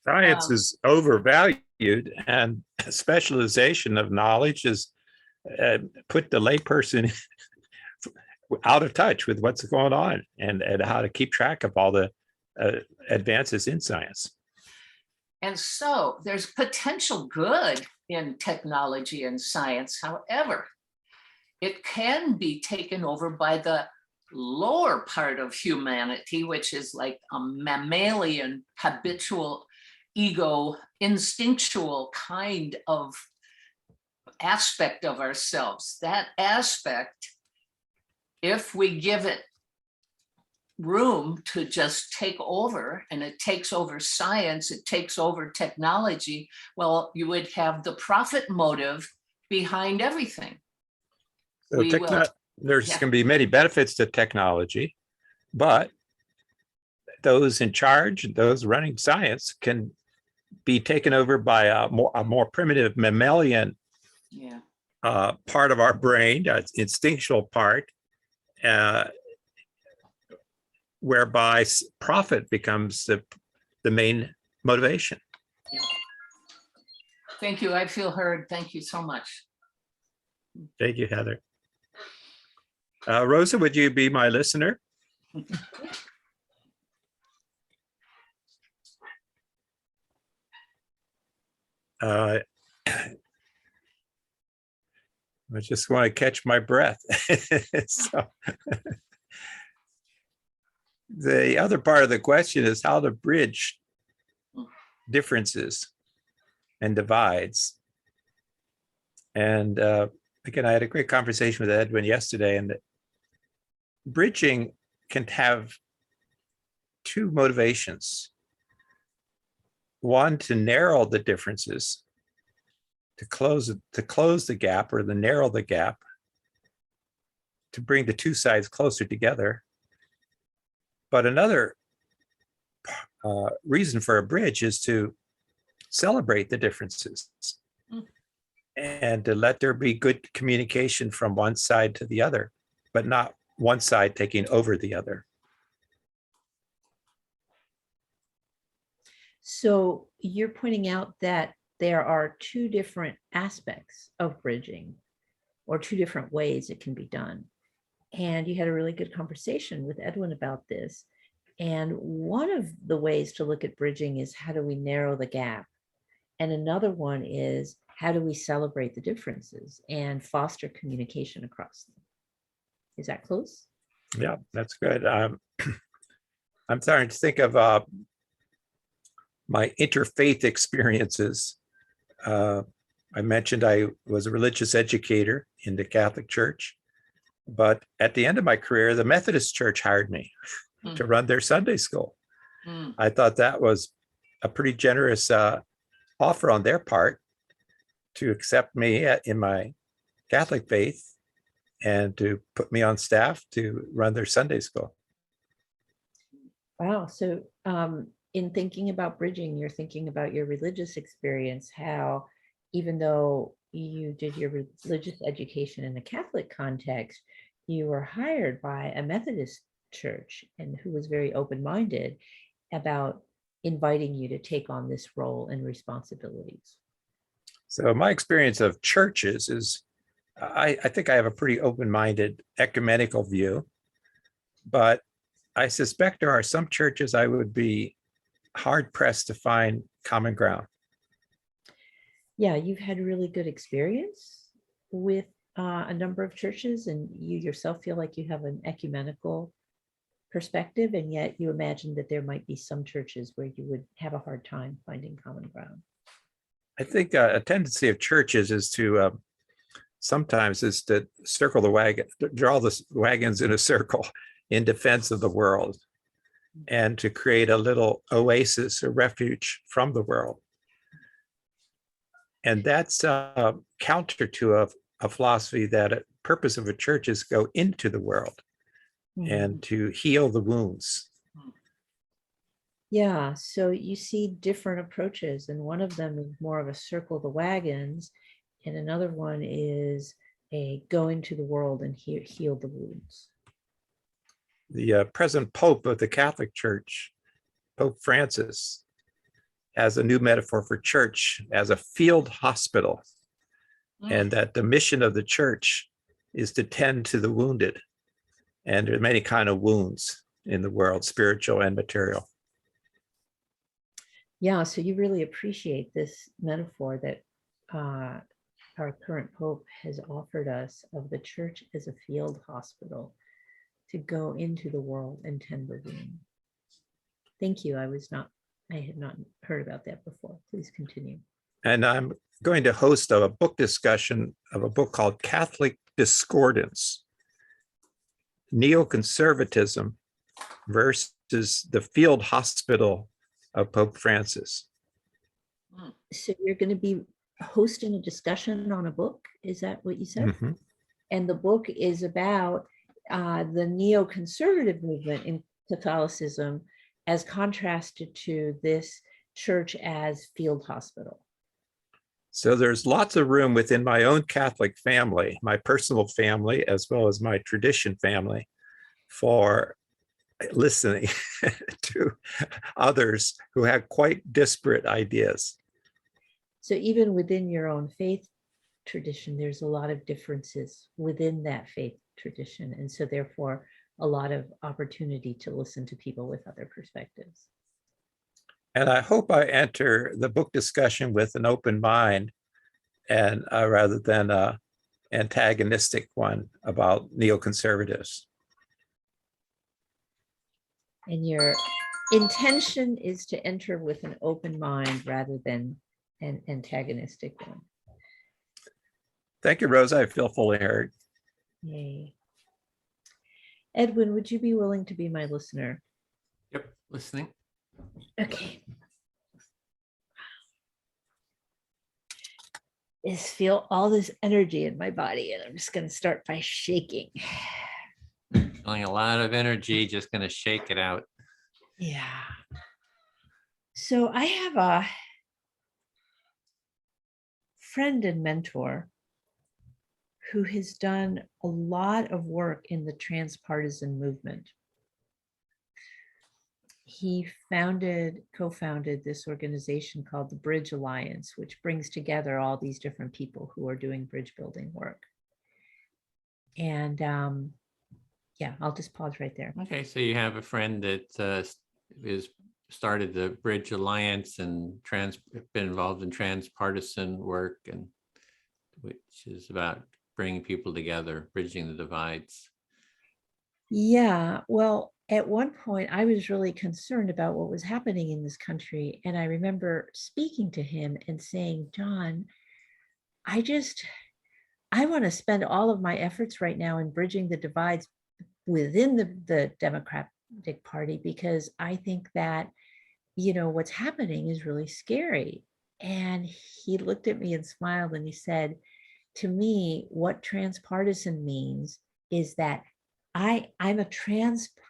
science is overvalued, and specialization of knowledge is put the layperson out of touch with what's going on and how to keep track of all the advances in science. And so there's potential good in technology and science. However, it can be taken over by the lower part of humanity, which is like a mammalian, habitual, ego, instinctual kind of aspect of ourselves. That aspect, if we give it room to just take over, and it takes over science, it takes over technology, well, you would have the profit motive behind everything. So there's Yeah. going to be many benefits to technology, but those in charge, those running science, can be taken over by a more primitive mammalian Yeah. part of our brain, instinctual part, whereby profit becomes the main motivation. Thank you. I feel heard. Thank you so much. Thank you, Heather. Rosa, would you be my listener? I just want to catch my breath. So, the other part of the question is how to bridge differences and divides. And again, I had a great conversation with Edwin yesterday, and bridging can have two motivations. One, to narrow the differences, to close the gap or to narrow the gap, to bring the two sides closer together. But another reason for a bridge is to celebrate the differences and to let there be good communication from one side to the other, but not one side taking over the other. So you're pointing out that there are two different aspects of bridging, or two different ways it can be done. And you had a really good conversation with Edwin about this. And one of the ways to look at bridging is how do we narrow the gap? And another one is how do we celebrate the differences and foster communication across them? Is that close? Yeah, that's good. I'm starting to think of my interfaith experiences. I mentioned I was a religious educator in the Catholic Church, but at the end of my career, the Methodist Church hired me to run their Sunday school. I thought that was a pretty generous offer on their part to accept me in my Catholic faith and to put me on staff to run their Sunday school. Wow. So in thinking about bridging, you're thinking about your religious experience, how even though you did your religious education in a Catholic context, you were hired by a Methodist church and who was very open-minded about inviting you to take on this role and responsibilities. So my experience of churches is, I think I have a pretty open-minded ecumenical view, but I suspect there are some churches I would be hard-pressed to find common ground. Yeah, you've had really good experience with a number of churches, and you yourself feel like you have an ecumenical perspective, and yet you imagine that there might be some churches where you would have a hard time finding common ground. I think a tendency of churches is to sometimes is to circle the wagon, draw the wagons in a circle in defense of the world, and to create a little oasis or refuge from the world. And that's counter to a philosophy that a purpose of a church is go into the world and to heal the wounds. Yeah, so you see different approaches, and one of them is more of a circle the wagons, and another one is a go into the world and heal the wounds. The present Pope of the Catholic Church, Pope Francis, has a new metaphor for church as a field hospital, and that the mission of the church is to tend to the wounded. And there are many kinds of wounds in the world, spiritual and material. Yeah, so you really appreciate this metaphor that our current Pope has offered us of the church as a field hospital to go into the world and tend the wound. Thank you. I had not heard about that before. Please continue. And I'm going to host a book discussion of a book called Catholic Discordance, Neoconservatism versus the Field Hospital of Pope Francis. So you're going to be hosting a discussion on a book? Is that what you said? Mm-hmm. And the book is about the neoconservative movement in Catholicism as contrasted to this church as field hospital. So there's lots of room within my own Catholic family, my personal family, as well as my tradition family, for listening to others who have quite disparate ideas. So even within your own faith tradition, there's a lot of differences within that faith tradition. And so therefore, a lot of opportunity to listen to people with other perspectives. And I hope I enter the book discussion with an open mind, and rather than an antagonistic one about neoconservatives. And your intention is to enter with an open mind rather than an antagonistic one. Thank you, Rosa. I feel fully heard. Yay. Edwin, would you be willing to be my listener? Yep, listening. Okay. Just feel all this energy in my body, and I'm just going to start by shaking. Feeling a lot of energy, just going to shake it out. Yeah. So I have a friend and mentor who has done a lot of work in the transpartisan movement. He co-founded this organization called the Bridge Alliance, which brings together all these different people who are doing bridge building work. And yeah, I'll just pause right there. Okay, so you have a friend that is started the Bridge Alliance and been involved in transpartisan work, and which is about bringing people together, bridging the divides. Yeah, well, at one point I was really concerned about what was happening in this country. And I remember speaking to him and saying, John, I want to spend all of my efforts right now in bridging the divides within the Democratic Party, because I think that, you know, what's happening is really scary. And he looked at me and smiled and he said, to me, what transpartisan means is that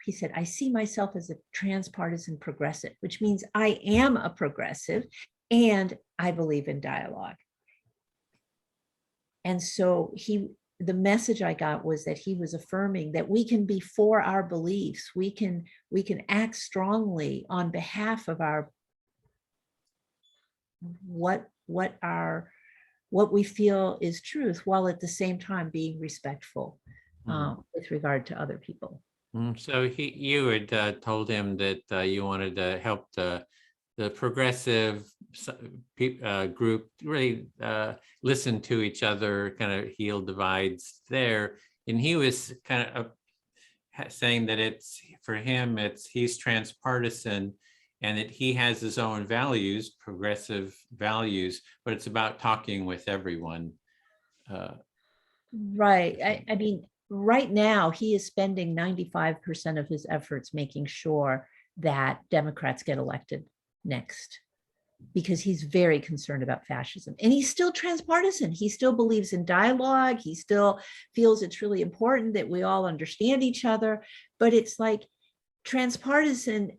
he said, I see myself as a transpartisan progressive, which means I am a progressive and I believe in dialogue. And so the message I got was that he was affirming that we can be for our beliefs. We can act strongly on behalf of our, what we feel is truth, while at the same time being respectful with regard to other people. So you had told him that you wanted to help the progressive group really listen to each other, kind of heal divides there. And he was kind of saying that it's, for him, he's transpartisan and that he has his own values, progressive values, but it's about talking with everyone. Right. I mean, right now he is spending 95% of his efforts making sure that Democrats get elected next, because he's very concerned about fascism. And he's still transpartisan. He still believes in dialogue. He still feels it's really important that we all understand each other. But it's like transpartisan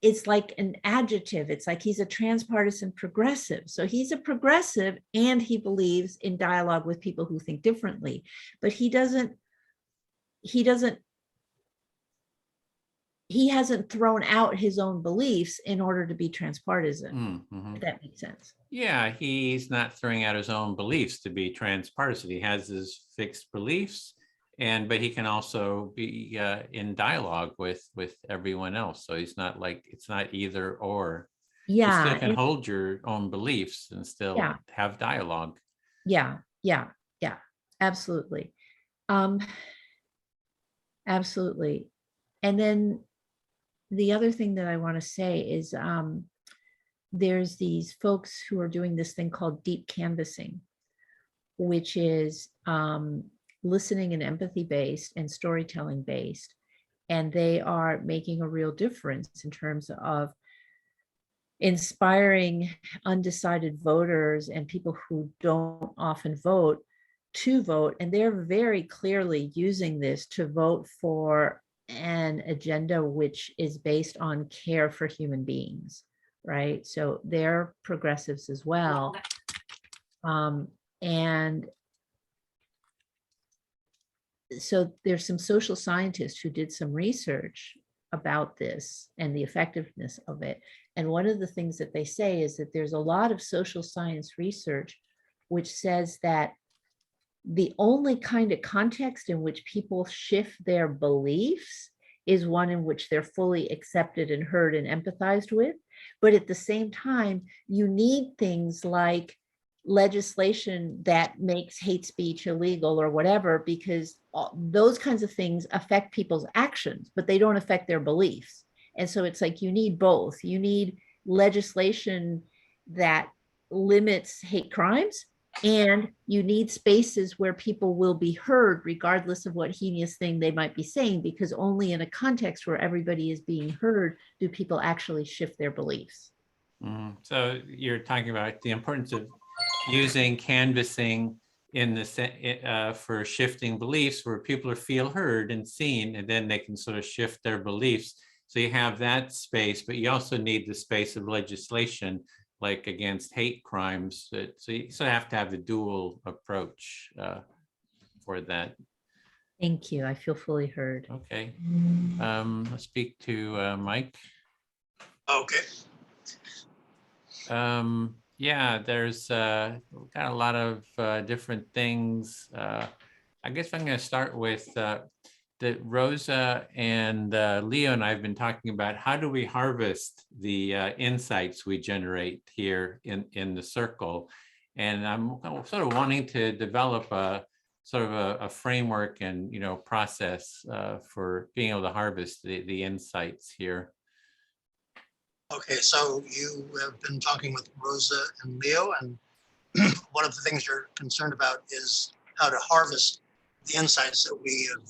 it's like an adjective. It's like he's a transpartisan progressive. So he's a progressive and he believes in dialogue with people who think differently, but he hasn't thrown out his own beliefs in order to be transpartisan. If that makes sense. Yeah, he's not throwing out his own beliefs to be transpartisan. He has his fixed beliefs, but he can also be in dialogue with everyone else. So he's not like, it's not either or. Yeah. You still can hold your own beliefs and still have dialogue. Yeah. Absolutely. Absolutely. And then the other thing that I want to say is there's these folks who are doing this thing called deep canvassing, which is listening and empathy based and storytelling based. And they are making a real difference in terms of inspiring undecided voters and people who don't often vote to vote, and they're very clearly using this to vote for an agenda which is based on care for human beings, right? So they're progressives as well. And so there's some social scientists who did some research about this and the effectiveness of it. And one of the things that they say is that there's a lot of social science research which says that the only kind of context in which people shift their beliefs is one in which they're fully accepted and heard and empathized with. But at the same time, you need things like legislation that makes hate speech illegal or whatever, because those kinds of things affect people's actions, but they don't affect their beliefs. And so it's like you need both. You need legislation that limits hate crimes, and you need spaces where people will be heard regardless of what heinous thing they might be saying, because only in a context where everybody is being heard do people actually shift their beliefs. So you're talking about the importance of using canvassing in the for shifting beliefs where people feel heard and seen, and then they can sort of shift their beliefs. So you have that space, but you also need the space of legislation, like against hate crimes. So you sort of have to have the dual approach for that. Thank you. I feel fully heard. Okay. Let's speak to Mike. Okay. Yeah, there's got a lot of different things. I guess I'm going to start with that Rosa and Leo and I have been talking about how do we harvest the insights we generate here in the circle. And I'm sort of wanting to develop a sort of a framework and, process for being able to harvest the insights here. Okay, so you have been talking with Rosa and Leo, and one of the things you're concerned about is how to harvest the insights that we have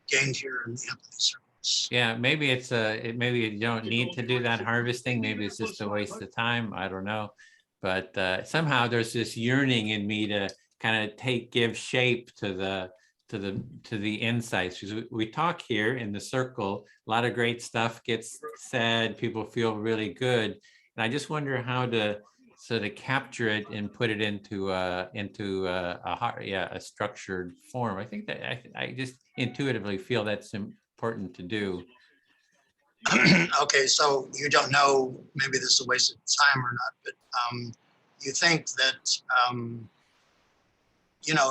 gained here in the empathy circles. Yeah, maybe maybe you don't need to do that harvesting. Maybe it's just a waste of time. I don't know, but somehow there's this yearning in me to kind of give shape to the insights, because we talk here in the circle, a lot of great stuff gets said, people feel really good, and I just wonder how to sort of capture it and put it into a structured form. I think that I just intuitively feel that's important to do. Okay, so you don't know, maybe this is a waste of time or not, but you think that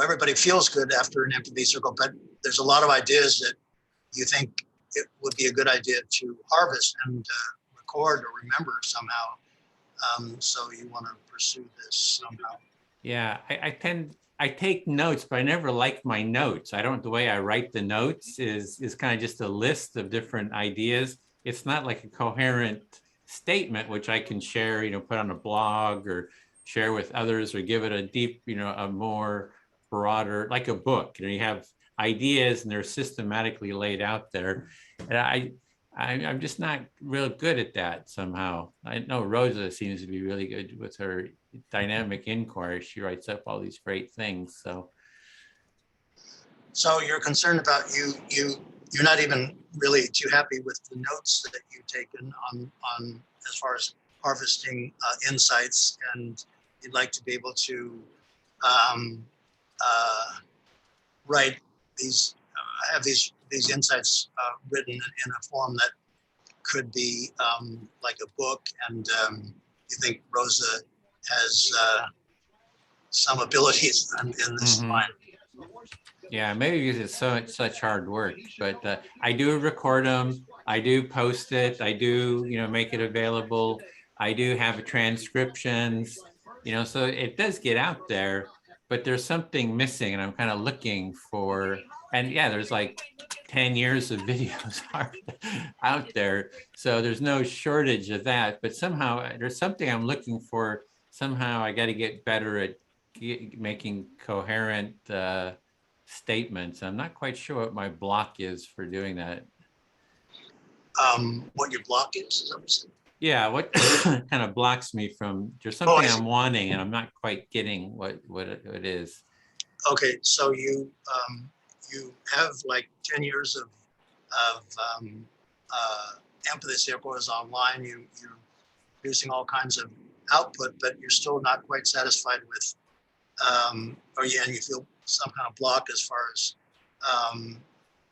everybody feels good after an empathy circle, but there's a lot of ideas that you think it would be a good idea to harvest and record or remember somehow. So you want to pursue this somehow. Yeah, I take notes, but I never like my notes. The way I write the notes is kind of just a list of different ideas. It's not like a coherent statement, which I can share, put on a blog or share with others, or give it a deep, a more broader, like a book. You have ideas and they're systematically laid out there. And I'm just not real good at that somehow. I know Rosa seems to be really good with her dynamic inquiry. She writes up all these great things. So you're concerned about you're not even really too happy with the notes that you've taken on as far as harvesting insights, and you'd like to be able to write these, have these insights written in a form that could be like a book, and you think Rosa has some abilities in this line. Yeah, maybe because it's such hard work, but I do record them, I do post it, I do make it available, I do have transcriptions, so it does get out there, but there's something missing, and I'm kind of looking for, and yeah, there's like 10 years of videos out there, so there's no shortage of that, but somehow there's something I'm looking for. Somehow I got to get better at making coherent statements. I'm not quite sure what my block is for doing that. What your block is that what you said? Yeah, what kind of blocks me from, there's something I'm wanting and I'm not quite getting what it is. Okay, so you have like 10 years of empathy circles online. You're producing all kinds of output, but you're still not quite satisfied with, and you feel some kind of block as far as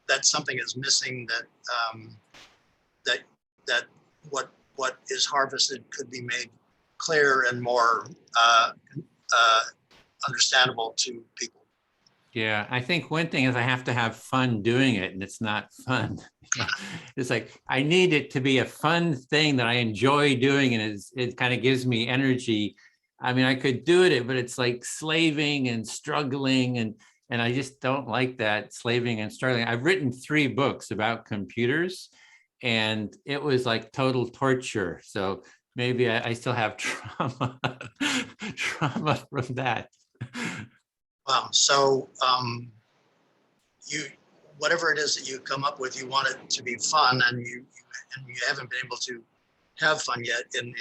that something is missing, that what is harvested could be made clear and more understandable to people. Yeah, I think one thing is I have to have fun doing it, and it's not fun. It's like I need it to be a fun thing that I enjoy doing, and it kind of gives me energy. I mean, I could do it, but it's like slaving and struggling, and I just don't like that slaving and struggling. I've written 3 books about computers, and it was like total torture. So maybe I still have trauma, trauma from that. Wow. So whatever it is that you come up with, you want it to be fun, and you haven't been able to have fun yet in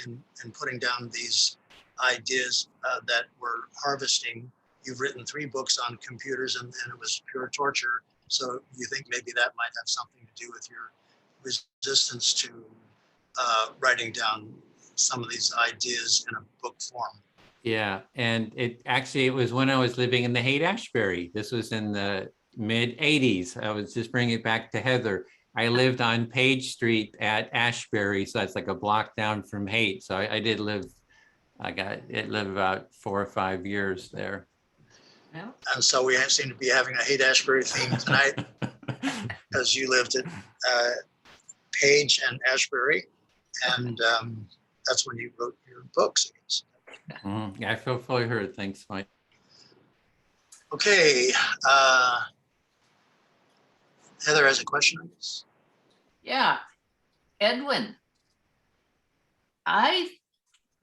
putting down these ideas that we're harvesting. You've written 3 books on computers, and it was pure torture. So you think maybe that might have something to do with your resistance to writing down some of these ideas in a book form. Yeah, and it was when I was living in the Haight-Ashbury. This was in the mid 80s. I was just bringing it back to Heather. I lived on Page Street at Ashbury, so that's like a block down from Haight. So I did live. Lived about 4 or 5 years there. Yeah. And so we seem to be having a Haight-Ashbury theme tonight, because you lived at Page and Ashbury, and that's when you wrote your books, I guess. Yeah, I feel fully heard. Thanks, Mike. Okay. Heather has a question, I guess. Yeah, Edwin, I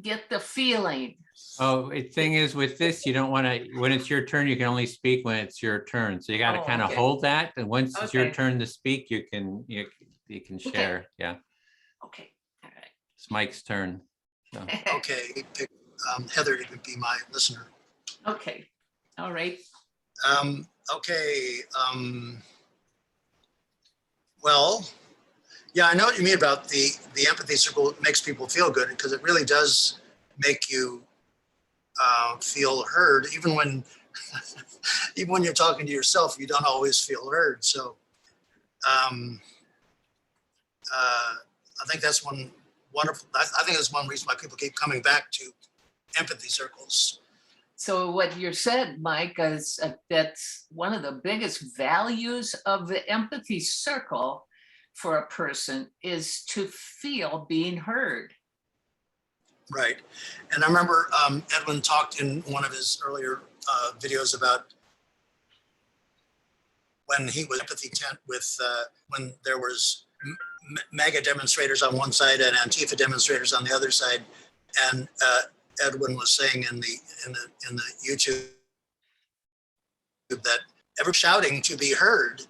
get the feeling. Oh, the thing is with this, you don't want to, when it's your turn, you can only speak when it's your turn. So you got to kind of Okay. hold that. And once it's your Okay. turn to speak, you can share. Yeah, Okay, all right. it's Mike's turn. So. Okay. Heather, you can be my listener. Okay, all right. Okay. Well, yeah, I know what you mean about the empathy circle. It makes people feel good, because it really does make you feel heard, even when you're talking to yourself, you don't always feel heard. So I think that's one wonderful. I think that's one reason why people keep coming back to empathy circles. So what you said, Mike, is that's one of the biggest values of the empathy circle for a person is to feel being heard. Right. And I remember Edwin talked in one of his earlier videos about when he was empathy tent with when there was MAGA demonstrators on one side and Antifa demonstrators on the other side. And Edwin was saying in the YouTube that everyone's shouting to be heard,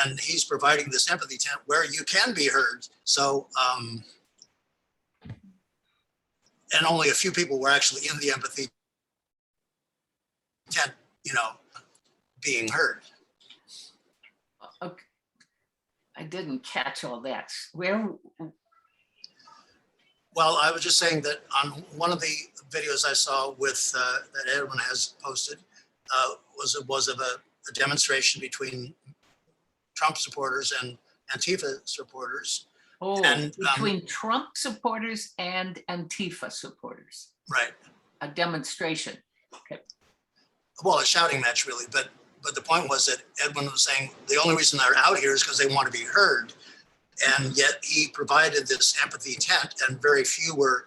and he's providing this empathy tent where you can be heard. So and only a few people were actually in the empathy tent, being heard. Okay. I didn't catch all that. Where? Well, I was just saying that on one of the videos I saw with that Edwin has posted was of a demonstration between Trump supporters and Antifa supporters. Oh, and, between Trump supporters and Antifa supporters. Right. A demonstration. Okay. Well, a shouting match, really. But the point was that Edwin was saying the only reason they're out here is because they want to be heard. And yet he provided this empathy tent, and very few were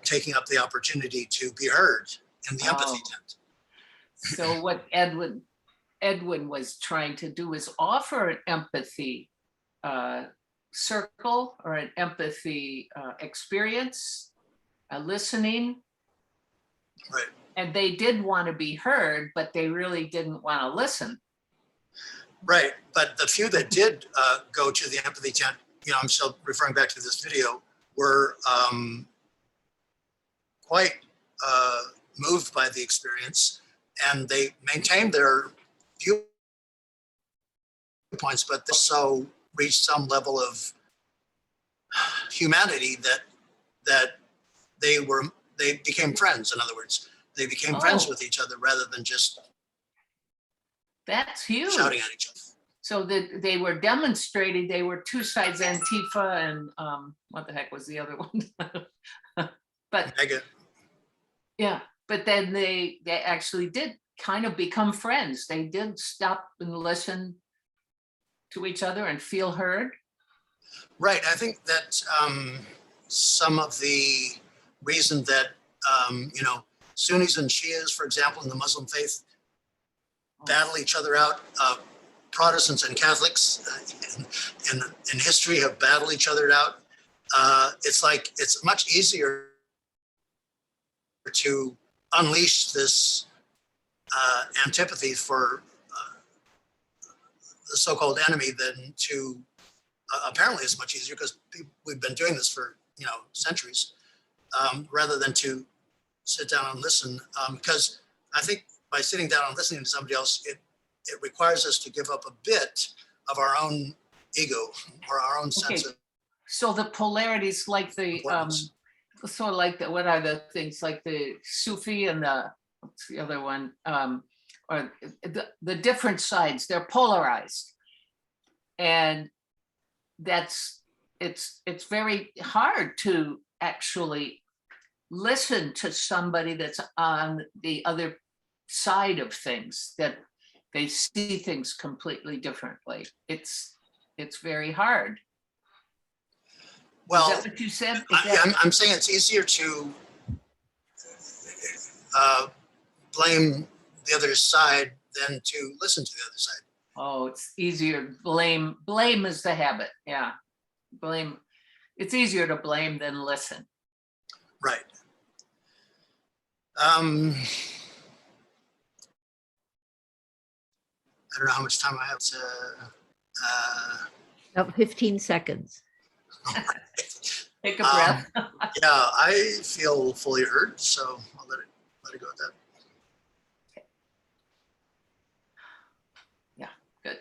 taking up the opportunity to be heard in the empathy tent. So what Edwin was trying to do is offer an empathy circle or an empathy experience, a listening. Right. And they did want to be heard, but they really didn't want to listen. Right, but the few that did go to the empathy tent, I'm still referring back to this video, were quite moved by the experience. and they maintained their viewpoints, but they also reached some level of humanity that they became friends. In other words, they became friends Oh. with each other rather than just That's huge. shouting at each other. So that they were demonstrating, they were two sides, Antifa and what the heck was the other one? But Mega. yeah, but then they actually did kind of become friends. They did stop and listen to each other and feel heard. Right. I think that some of the reason that, Sunnis and Shias, for example, in the Muslim faith, battle each other out. Protestants and Catholics in history have battled each other out. It's like, it's much easier to unleash this antipathy for the so-called enemy than to, apparently it's much easier because we've been doing this for, centuries, rather than to sit down and listen. Because I think by sitting down and listening to somebody else, it requires us to give up a bit of our own ego or our own sense of So the polarities, like the importance. sort of like the, what are the things like the Sufi and what's the other one, or the different sides, they're polarized, and it's very hard to actually listen to somebody that's on the other side of things, that they see things completely differently. It's very hard. Well, Is that what you said? Is that- I'm saying it's easier to blame the other side than to listen to the other side. Oh, it's easier. Blame is the habit. Yeah. Blame. It's easier to blame than listen. Right. I don't know how much time I have to. About 15 seconds. Take a breath. Yeah, I feel fully heard, so I'll let it go at that. Yeah, good.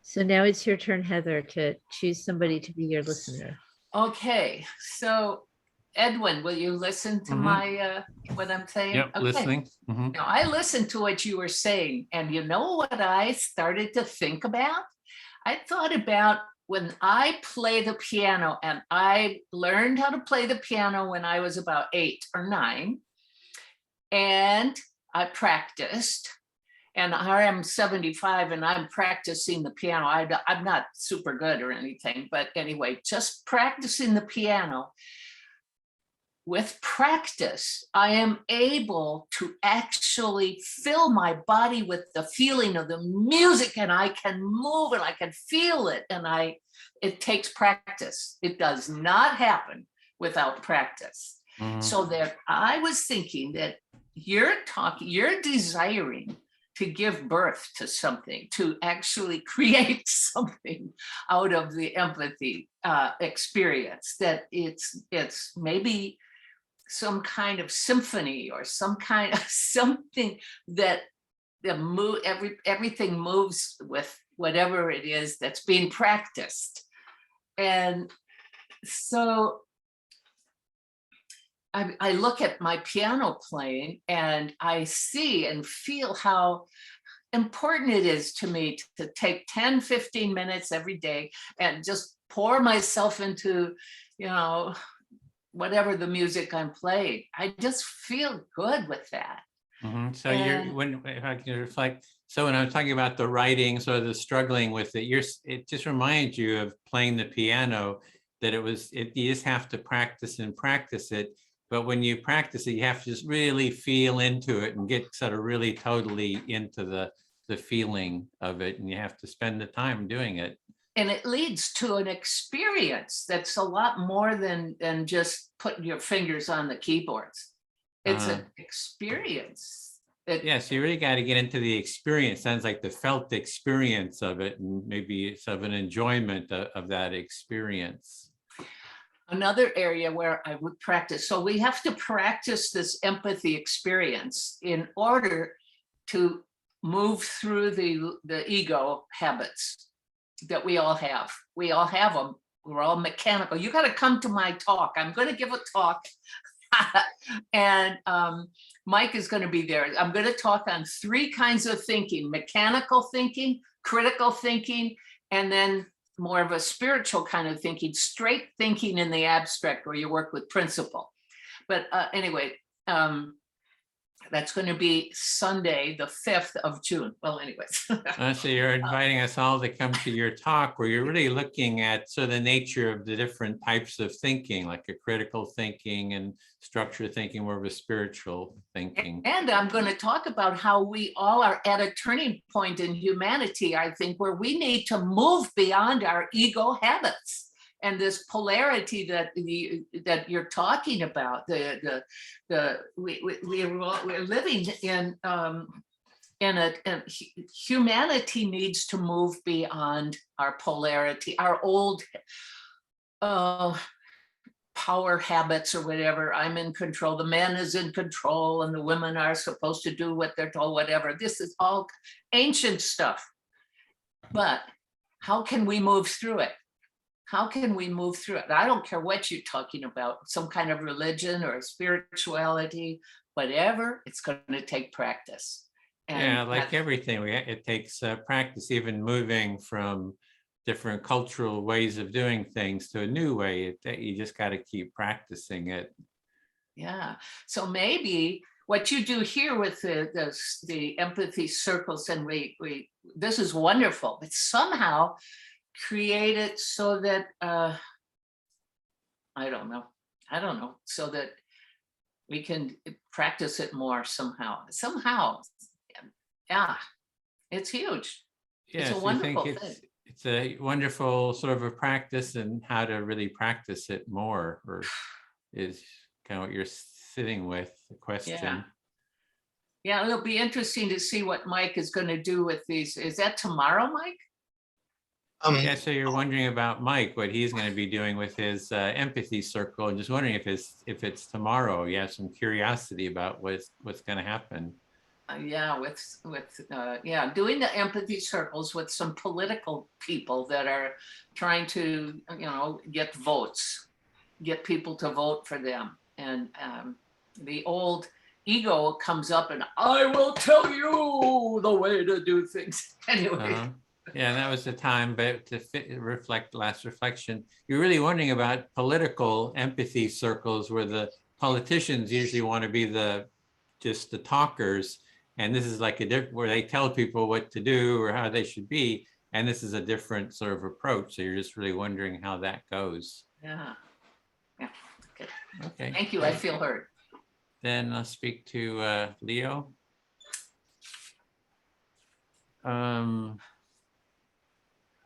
So now it's your turn, Heather, to choose somebody to be your listener. Okay, so Edwin, will you listen to my what I'm saying? Yep, Okay. listening. Mhm. Now, I listened to what you were saying, and you know what I started to think about? I thought about when I play the piano, and I learned how to play the piano when I was about 8 or 9, and I practiced, and I am 75 and I'm practicing the piano. I'm not super good or anything, but anyway, just practicing the piano. With practice, I am able to actually fill my body with the feeling of the music, and I can move and I can feel it. And it takes practice. It does not happen without practice. So that I was thinking that you're desiring to give birth to something, to actually create something out of the empathy experience, that it's maybe some kind of symphony or some kind of something that everything moves with whatever it is that's being practiced. And so I look at my piano playing and I see and feel how important it is to me to take 10, 15 minutes every day and just pour myself into, whatever the music I'm playing. I just feel good with that. So if I can reflect, so when I'm talking about the writing, sort of the struggling with it, it just reminds you of playing the piano, that you just have to practice and practice it. But when you practice it, you have to just really feel into it and get sort of really totally into the feeling of it. And you have to spend the time doing it. And it leads to an experience that's a lot more than just putting your fingers on the keyboards. It's an experience. Yes, you really got to get into the experience. Sounds like the felt experience of it, and maybe it's of an enjoyment of that experience. Another area where I would practice. So we have to practice this empathy experience in order to move through the ego habits that we all have. We all have them. We're all mechanical. You got to come to my talk. I'm going to give a talk. And Mike is going to be there. I'm going to talk on 3 kinds of thinking: mechanical thinking, critical thinking, and then more of a spiritual kind of thinking, straight thinking in the abstract, where you work with principle. But anyway, that's going to be Sunday, the 5th of June. Well, anyways. So you're inviting us all to come to your talk, where you're really looking at sort of the nature of the different types of thinking, like a critical thinking and structured thinking, more of a spiritual thinking. And I'm going to talk about how we all are at a turning point in humanity, I think, where we need to move beyond our ego habits. And this polarity that you're talking about, we're living in humanity needs to move beyond our polarity, our old power habits or whatever. I'm in control, the man is in control, and the women are supposed to do what they're told, whatever. This is all ancient stuff. But how can we move through it? How can we move through it? I don't care what you're talking about, some kind of religion or spirituality, whatever, it's going to take practice. And yeah, like everything, it takes practice, even moving from different cultural ways of doing things to a new way. You just got to keep practicing it. Yeah. So maybe what you do here with the empathy circles, and we this is wonderful, but somehow create it so that I don't know, so that we can practice it more somehow. Yeah, it's huge. Yeah, It's a so you wonderful think thing. it's a wonderful sort of a practice, and how to really practice it more, or is kind of what you're sitting with, the question. Yeah, it'll be interesting to see what Mike is going to do with these. Is that tomorrow, Mike? Yeah, so you're wondering about Mike, what he's going to be doing with his empathy circle, and just wondering if it's tomorrow. You have some curiosity about what's going to happen. Yeah, doing the empathy circles with some political people that are trying to, get votes, get people to vote for them. And the old ego comes up and I will tell you the way to do things. Anyway. Yeah, that was the time, but to reflect last reflection, you're really wondering about political empathy circles, where the politicians usually want to be just the talkers. And this is like where they tell people what to do or how they should be. And this is a different sort of approach. So you're just really wondering how that goes. Yeah. Good. Okay. Thank you. I feel heard. Then I'll speak to Leo.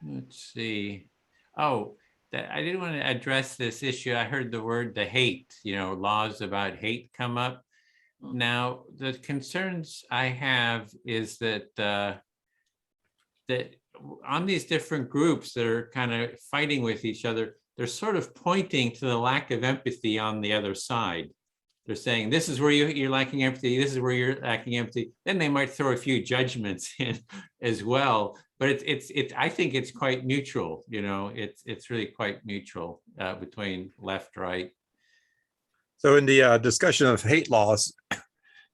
Let's see. Oh, I didn't want to address this issue. I heard the word the hate, laws about hate come up. Now, the concerns I have is that that on these different groups that are kind of fighting with each other, they're sort of pointing to the lack of empathy on the other side. They're saying, this is where you're lacking empathy, this is where you're lacking empathy. Then they might throw a few judgments in as well. But I think it's quite neutral, it's really quite neutral between left, right. So in the discussion of hate laws,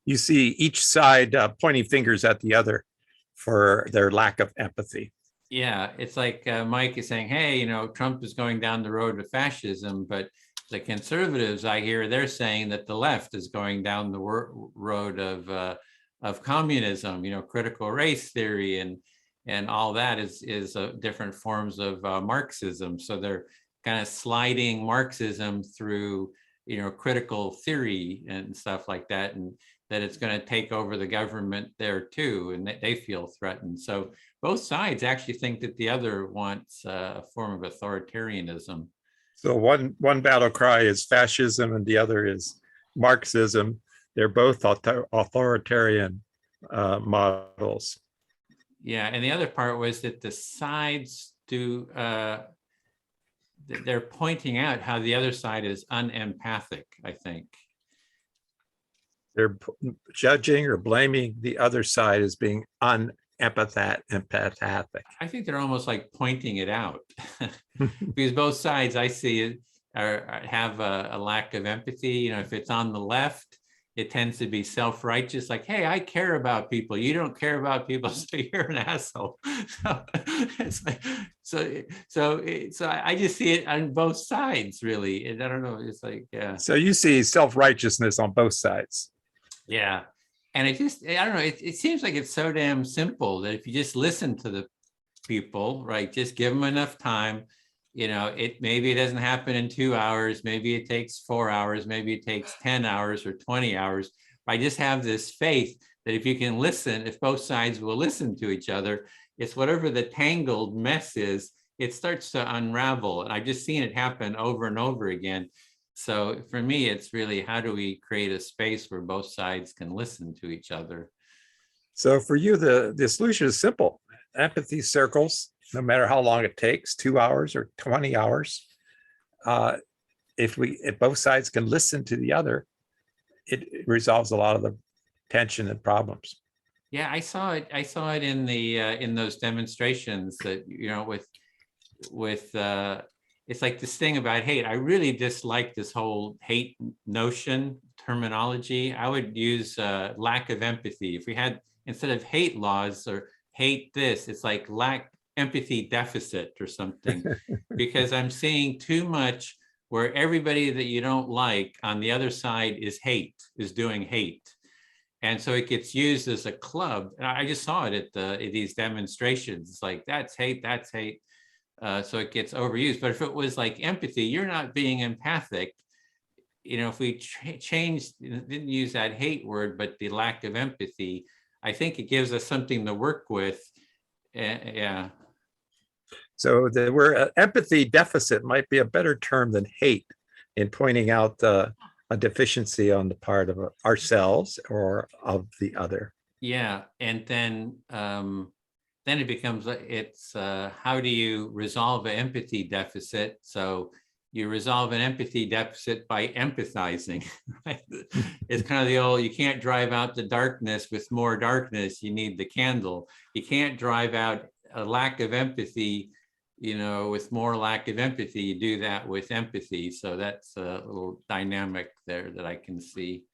you see each side pointing fingers at the other for their lack of empathy. Yeah, it's like Mike is saying, hey, Trump is going down the road of fascism, but the conservatives, I hear, they're saying that the left is going down the road of communism, critical race theory, and all that is different forms of Marxism. So they're kind of sliding Marxism through, critical theory and stuff like that, and that it's going to take over the government there too, and they feel threatened. So both sides actually think that the other wants a form of authoritarianism. So one battle cry is fascism and the other is Marxism. They're both authoritarian models. Yeah, and the other part was that the sides do they're pointing out how the other side is unempathic, I think. They're judging or blaming the other side as being empathic. I think they're almost like pointing it out because both sides I see it have a lack of empathy. You know, if it's on the left, it tends to be self-righteous, like, hey, I care about people. You don't care about people, so you're an asshole. So it's like, so I just see it on both sides, really. And I don't know, it's like, yeah. So you see self-righteousness on both sides. Yeah. And it just, I don't know, it seems like it's so damn simple that if you just listen to the people, right, just give them enough time, you know, maybe it doesn't happen in 2 hours, maybe it takes 4 hours, maybe it takes 10 hours or 20 hours. But I just have this faith that if you can listen, if both sides will listen to each other, it's whatever the tangled mess is, it starts to unravel. And I've just seen it happen over and over again. So for me, it's really, how do we create a space where both sides can listen to each other? So for you, the solution is simple. Empathy circles, no matter how long it takes, 2 hours or 20 hours. If both sides can listen to the other, it resolves a lot of the tension and problems. Yeah, I saw it in the in those demonstrations that, you know, with it's like this thing about hate. I really dislike this whole hate notion terminology. I would use lack of empathy. If we had, instead of hate laws or hate this, it's like lack empathy deficit or something, because I'm seeing too much where everybody that you don't like on the other side is doing hate. And so it gets used as a club. And I just saw it at these demonstrations. It's like, that's hate, that's hate. So it gets overused. But if it was like empathy, you're not being empathic. You know, if we changed, didn't use that hate word, but the lack of empathy, I think it gives us something to work with. Yeah. So the word empathy deficit might be a better term than hate in pointing out a deficiency on the part of ourselves or of the other. Yeah, and then it becomes, it's how do you resolve an empathy deficit? So you resolve an empathy deficit by empathizing. Right? It's kind of the old, you can't drive out the darkness with more darkness, you need the candle. You can't drive out a lack of empathy, you know, with more lack of empathy, you do that with empathy. So that's a little dynamic there that I can see.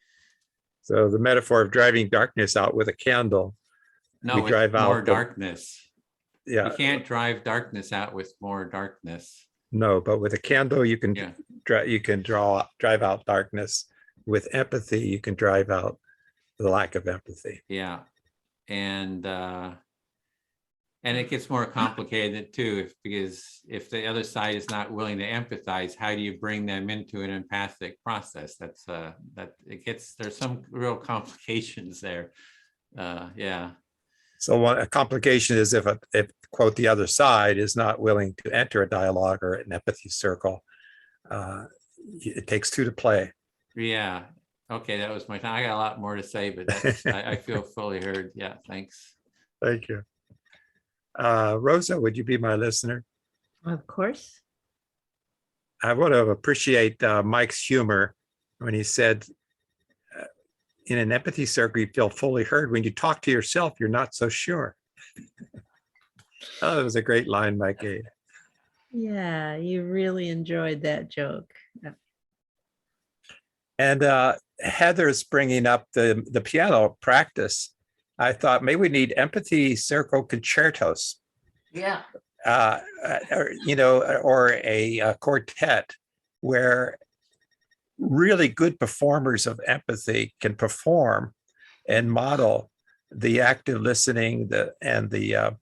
So the metaphor of driving darkness out with a candle. No, we with drive more out darkness. Yeah. You can't drive darkness out with more darkness. No, but with a candle, you can drive out darkness. With empathy, you can drive out the lack of empathy. Yeah, and it gets more complicated too, because if the other side is not willing to empathize, how do you bring them into an empathic process? That's there's some real complications there. Yeah. So a complication is if quote the other side is not willing to enter a dialogue or an empathy circle. It takes two to play. Yeah. Okay, that was my time. I got a lot more to say, but that's, I feel fully heard. Yeah, thanks. Thank you. Rosa, would you be my listener? Of course. I want to appreciate Mike's humor when he said, in an empathy circle, you feel fully heard. When you talk to yourself, you're not so sure. Oh, that was a great line Mike gave. Yeah, you really enjoyed that joke. And Heather's bringing up the piano practice. I thought maybe we need empathy circle concertos. Yeah. Or a quartet where really good performers of empathy can perform and model the active listening and the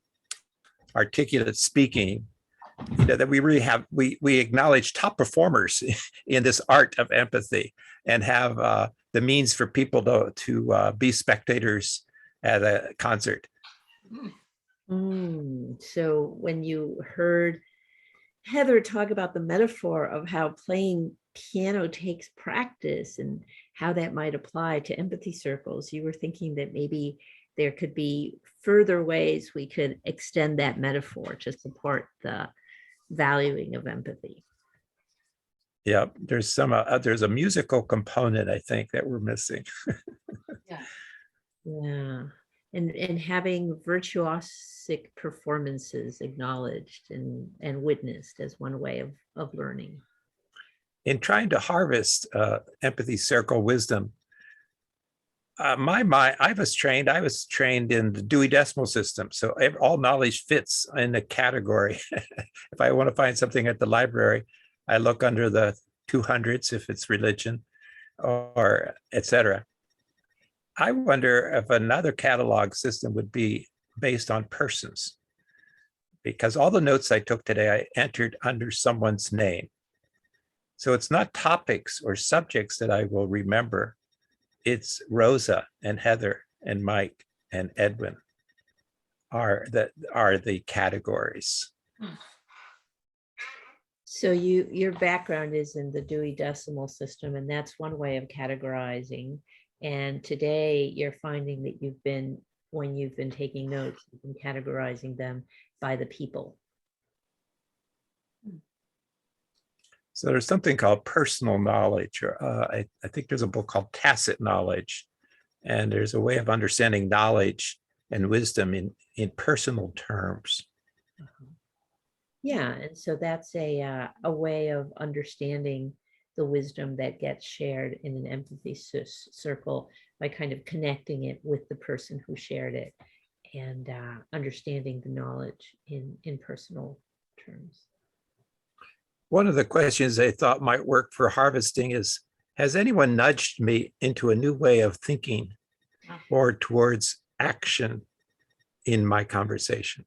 articulate speaking. That we really have, we acknowledge top performers in this art of empathy and have the means for people to be spectators at a concert. So when you heard Heather talk about the metaphor of how playing piano takes practice and how that might apply to empathy circles, you were thinking that maybe there could be further ways we could extend that metaphor to support the valuing of empathy. Yeah, there's there's a musical component, I think, that we're missing. Yeah. And having virtuosic performances acknowledged and witnessed as one way of learning. In trying to harvest empathy circle wisdom, my mind, I was trained in the Dewey Decimal System. So all knowledge fits in a category. If I want to find something at the library, I look under the 200s if it's religion or etc. I wonder if another catalog system would be based on persons, because all the notes I took today, I entered under someone's name. So it's not topics or subjects that I will remember. It's Rosa and Heather and Mike and Edwin are the categories. So your background is in the Dewey Decimal System, and that's one way of categorizing. And today you're finding that when you've been taking notes, you've been categorizing them by the people. So there's something called personal knowledge, or I think there's a book called Tacit Knowledge, and there's a way of understanding knowledge and wisdom in personal terms. Yeah, and so that's a way of understanding the wisdom that gets shared in an empathy circle by kind of connecting it with the person who shared it and understanding the knowledge in personal terms. One of the questions I thought might work for harvesting is, has anyone nudged me into a new way of thinking or towards action in my conversation?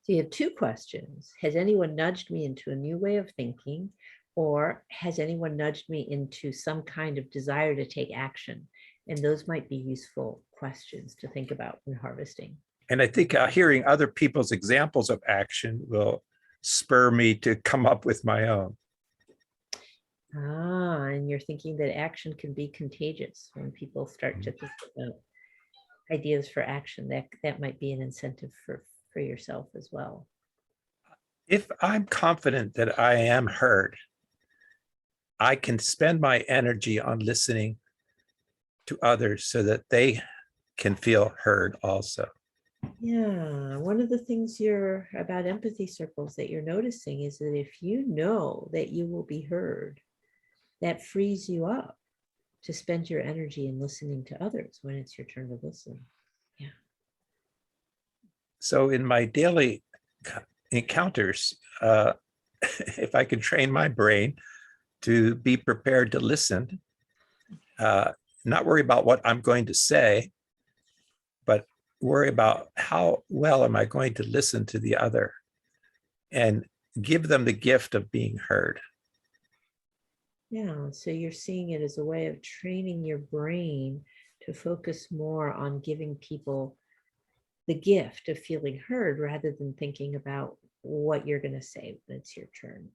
So you have two questions. Has anyone nudged me into a new way of thinking, or has anyone nudged me into some kind of desire to take action? And those might be useful questions to think about when harvesting. And I think hearing other people's examples of action will spur me to come up with my own. And you're thinking that action can be contagious when people start to think about ideas for action. That might be an incentive for yourself as well. If I'm confident that I am heard, I can spend my energy on listening to others so that they can feel heard also. Yeah, one of the things about empathy circles that you're noticing is that if you know that you will be heard, that frees you up to spend your energy in listening to others when it's your turn to listen. Yeah. So in my daily encounters, if I can train my brain to be prepared to listen, not worry about what I'm going to say, but worry about how well am I going to listen to the other and give them the gift of being heard. Yeah, so you're seeing it as a way of training your brain to focus more on giving people the gift of feeling heard rather than thinking about what you're going to say when it's your turn.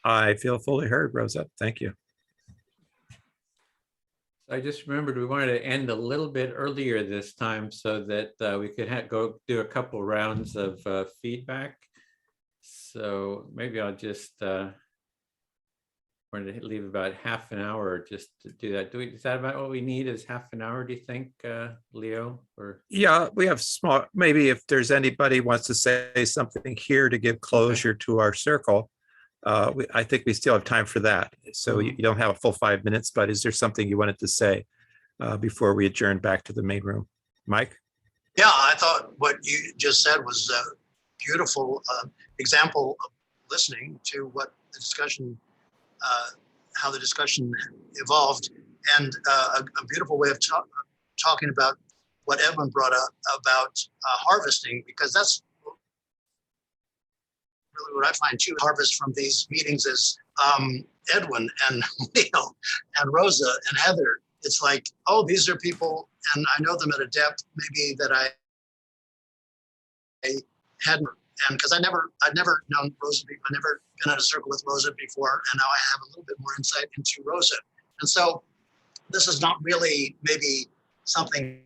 I feel fully heard, Rosa. Thank you. I just remembered we wanted to end a little bit earlier this time so that we could go do a couple rounds of feedback. So maybe I'll just want to leave about half an hour just to do that. Is that about what we need, is half an hour, do you think, Leo? Or Yeah, we have small, maybe if there's anybody wants to say something here to give closure to our circle, I think we still have time for that. So you don't have a full 5 minutes, but is there something you wanted to say before we adjourn back to the main room? Mike? Yeah, I thought what you just said was a beautiful example of listening to what the discussion, how the discussion evolved, and a beautiful way of talking about what Edwin brought up about harvesting, because that's really what I find too. Harvest from these meetings is Edwin and Leo and Rosa and Heather. It's like, oh, these are people, and I know them at a depth maybe that I hadn't, and because I'd never known Rosa, I've never been in a circle with Rosa before, and now I have a little bit more insight into Rosa. And so this is not really maybe something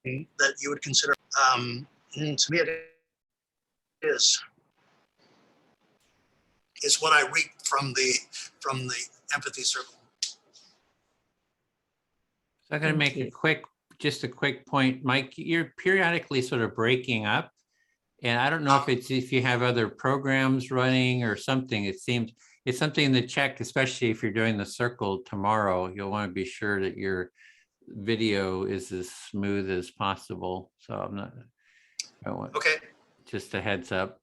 that you would consider. To me, it is. is what I read from the empathy circle. So I'm going to Thank make you. just a quick point. Mike, you're periodically sort of breaking up. And I don't know if you have other programs running or something. It seems it's something to check, especially if you're doing the circle tomorrow. You'll want to be sure that your video is as smooth as possible. So I'm not, Okay. just a heads up.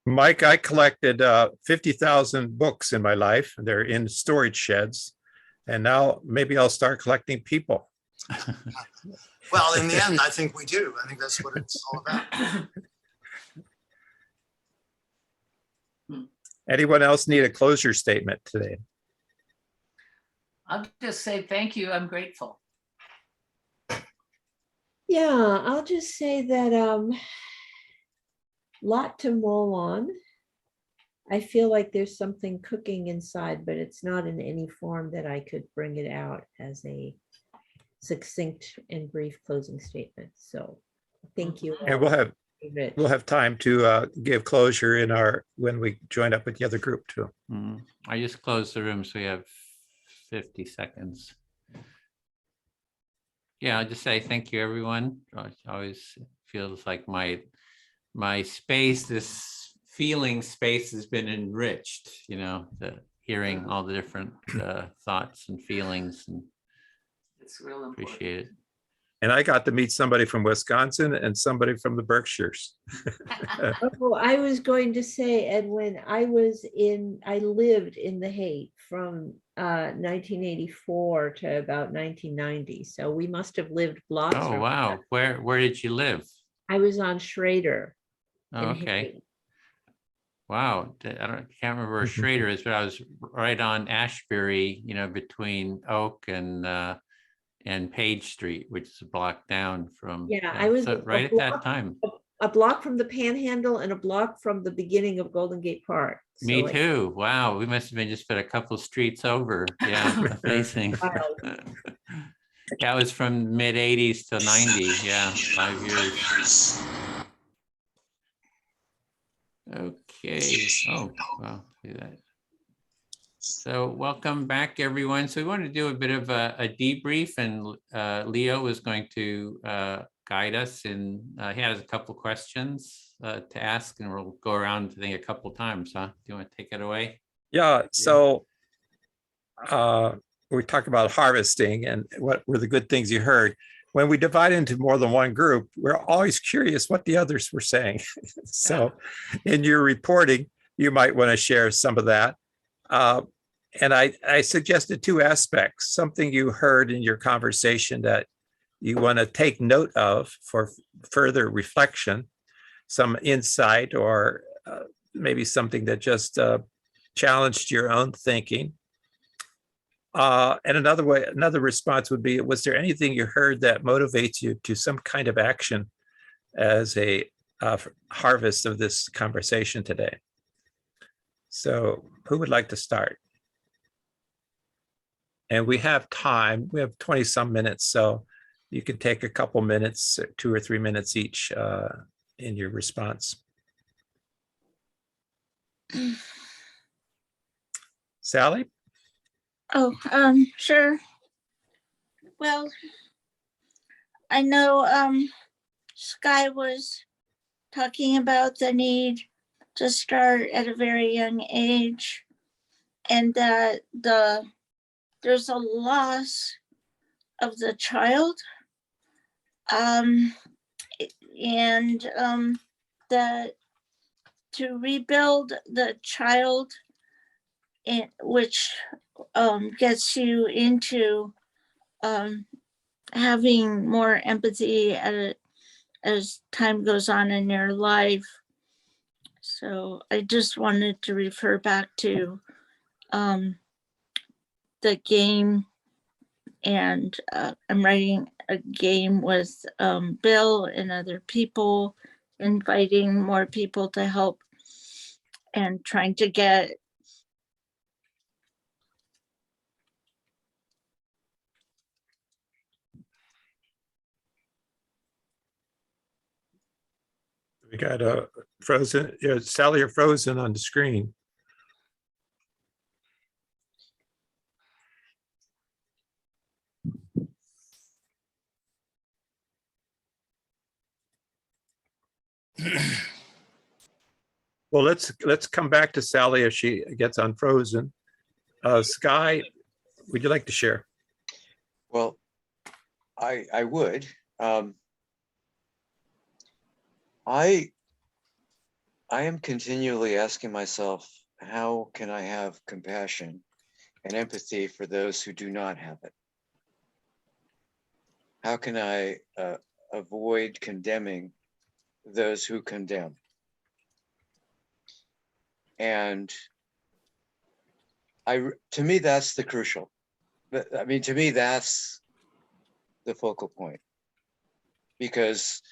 Mike, I collected 50,000 books in my life. They're in storage sheds. And now maybe I'll start collecting people. Well, in the end, I think we do. I think that's what it's all about. Anyone else need a closure statement today? I'll just say thank you. I'm grateful. Yeah, I'll just say that lot to mull on. I feel like there's something cooking inside, but it's not in any form that I could bring it out as a succinct and brief closing statement. So thank you. And Rich. we'll have time to give closure in when we join up with the other group too. I just closed the room, so we have 50 seconds. Yeah, I'll just say thank you, everyone. It always feels like my space, this feeling space has been enriched, hearing all the different thoughts and feelings, and It's real important. appreciate it. And I got to meet somebody from Wisconsin and somebody from the Berkshires. Oh, I was going to say, Edwin, I lived in The Hague from 1984 to about 1990. So we must have lived blocks. Oh, from wow. that. Where did you live? I was on Schrader. Oh, in okay. Hague. Wow. Can't remember where Schrader is, but I was right on Ashbury, between Oak and Page Street, which is a block down from. Yeah, I was so right at that time. A block from the Panhandle and a block from the beginning of Golden Gate Park. Me So, like, too. Wow. We must have been just been a couple streets over. Yeah, amazing. Wow. That was from mid 80s to 90. Yeah, 5 years. Okay. Oh, wow. See that. So welcome back, everyone. So we want to do a bit of a debrief, and Leo is going to guide us, and he has a couple questions to ask, and we'll go around, I think, a couple times. Do you want to take it away? Yeah. So we talked about harvesting and what were the good things you heard. When we divide into more than one group, we're always curious what the others were saying. So in your reporting, you might want to share some of that. And I suggested two aspects, something you heard in your conversation that you want to take note of for further reflection, some insight, or maybe something that just challenged your own thinking. And another response would be, was there anything you heard that motivates you to some kind of action as a harvest of this conversation today? So who would like to start? And we have time, we have 20 some minutes, so you can take a couple minutes, 2 or 3 minutes each in your response. Sally? Oh, sure. Well, I know Sky was talking about the need to start at a very young age, and that there's a loss of the child, and that to rebuild the child, which gets you into having more empathy as time goes on in your life. So I just wanted to refer back to the game, and I'm writing a game with Bill and other people, inviting more people to help and trying to get We got a frozen, yeah, Sally, you're frozen on the screen. Well, let's come back to Sally if she gets unfrozen. Sky, would you like to share? Well, I would. I am continually asking myself, how can I have compassion and empathy for those who do not have it? How can I avoid condemning those who condemn? And to me, that's the crucial. I mean, to me, that's the focal point. Because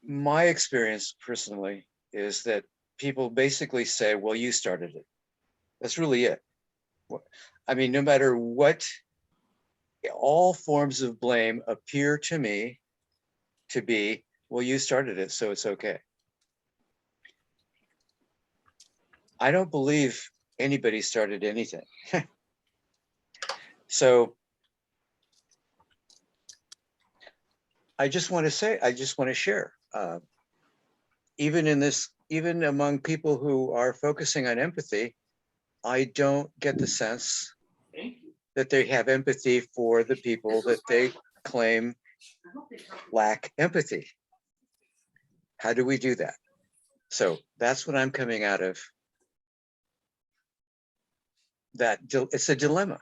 my experience personally is that people basically say, well, you started it. That's really it. I mean, no matter what, all forms of blame appear to me to be, well, you started it, so it's okay. I don't believe anybody started anything. So I just want to share, even among people who are focusing on empathy, I don't get the sense that they have empathy for the people that they claim lack empathy. How do we do that? So that's what I'm coming out of. That it's a dilemma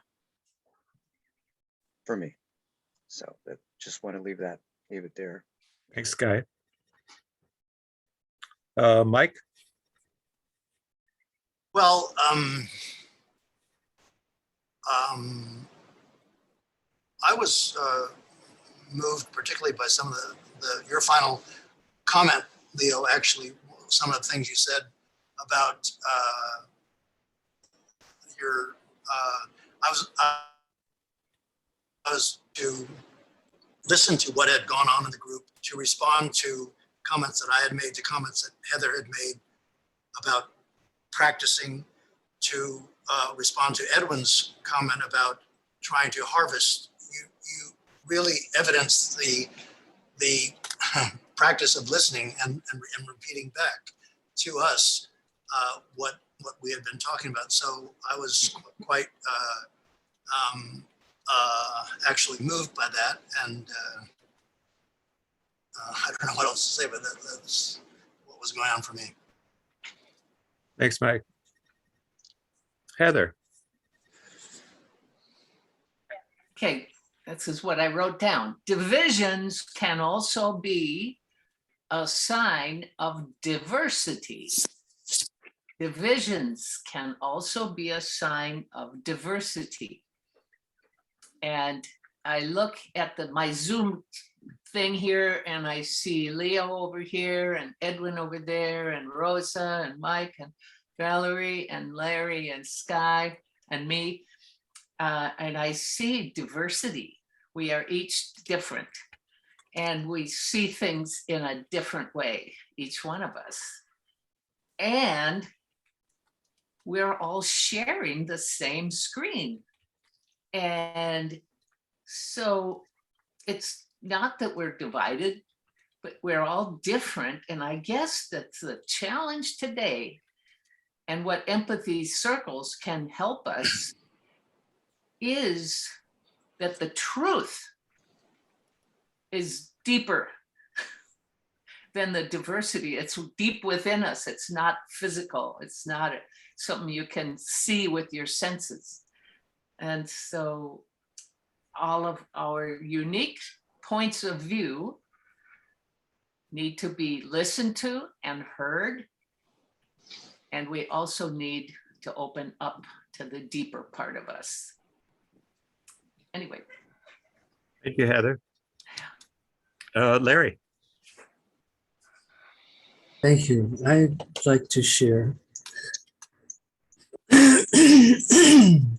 for me. So I just want to leave it there. Thanks, Sky. Mike? Well, I was moved particularly by some of your final comment, Leo, actually, some of the things you said about I was to listen to what had gone on in the group, to respond to comments that I had made, to comments that Heather had made about practicing, to respond to Edwin's comment about trying to harvest. You really evidenced the practice of listening and repeating back to us what we had been talking about. So I was quite actually moved by that, and I don't know what else to say, but that's what was going on for me. Thanks, Mike. Heather? Okay, this is what I wrote down. Divisions can also be a sign of diversity. Divisions can also be a sign of diversity. And I look at my Zoom thing here, and I see Leo over here, and Edwin over there, and Rosa, and Mike, and Valerie, and Larry, and Sky, and me. And I see diversity. We are each different, and we see things in a different way, each one of us. And we're all sharing the same screen. And so it's not that we're divided, but we're all different. And I guess that's the challenge today. And what empathy circles can help us is that the truth is deeper than the diversity. It's deep within us. It's not physical. It's not something you can see with your senses. And so all of our unique points of view need to be listened to and heard. And we also need to open up to the deeper part of us. Anyway. Thank you, Heather. Larry? Thank you. I'd like to share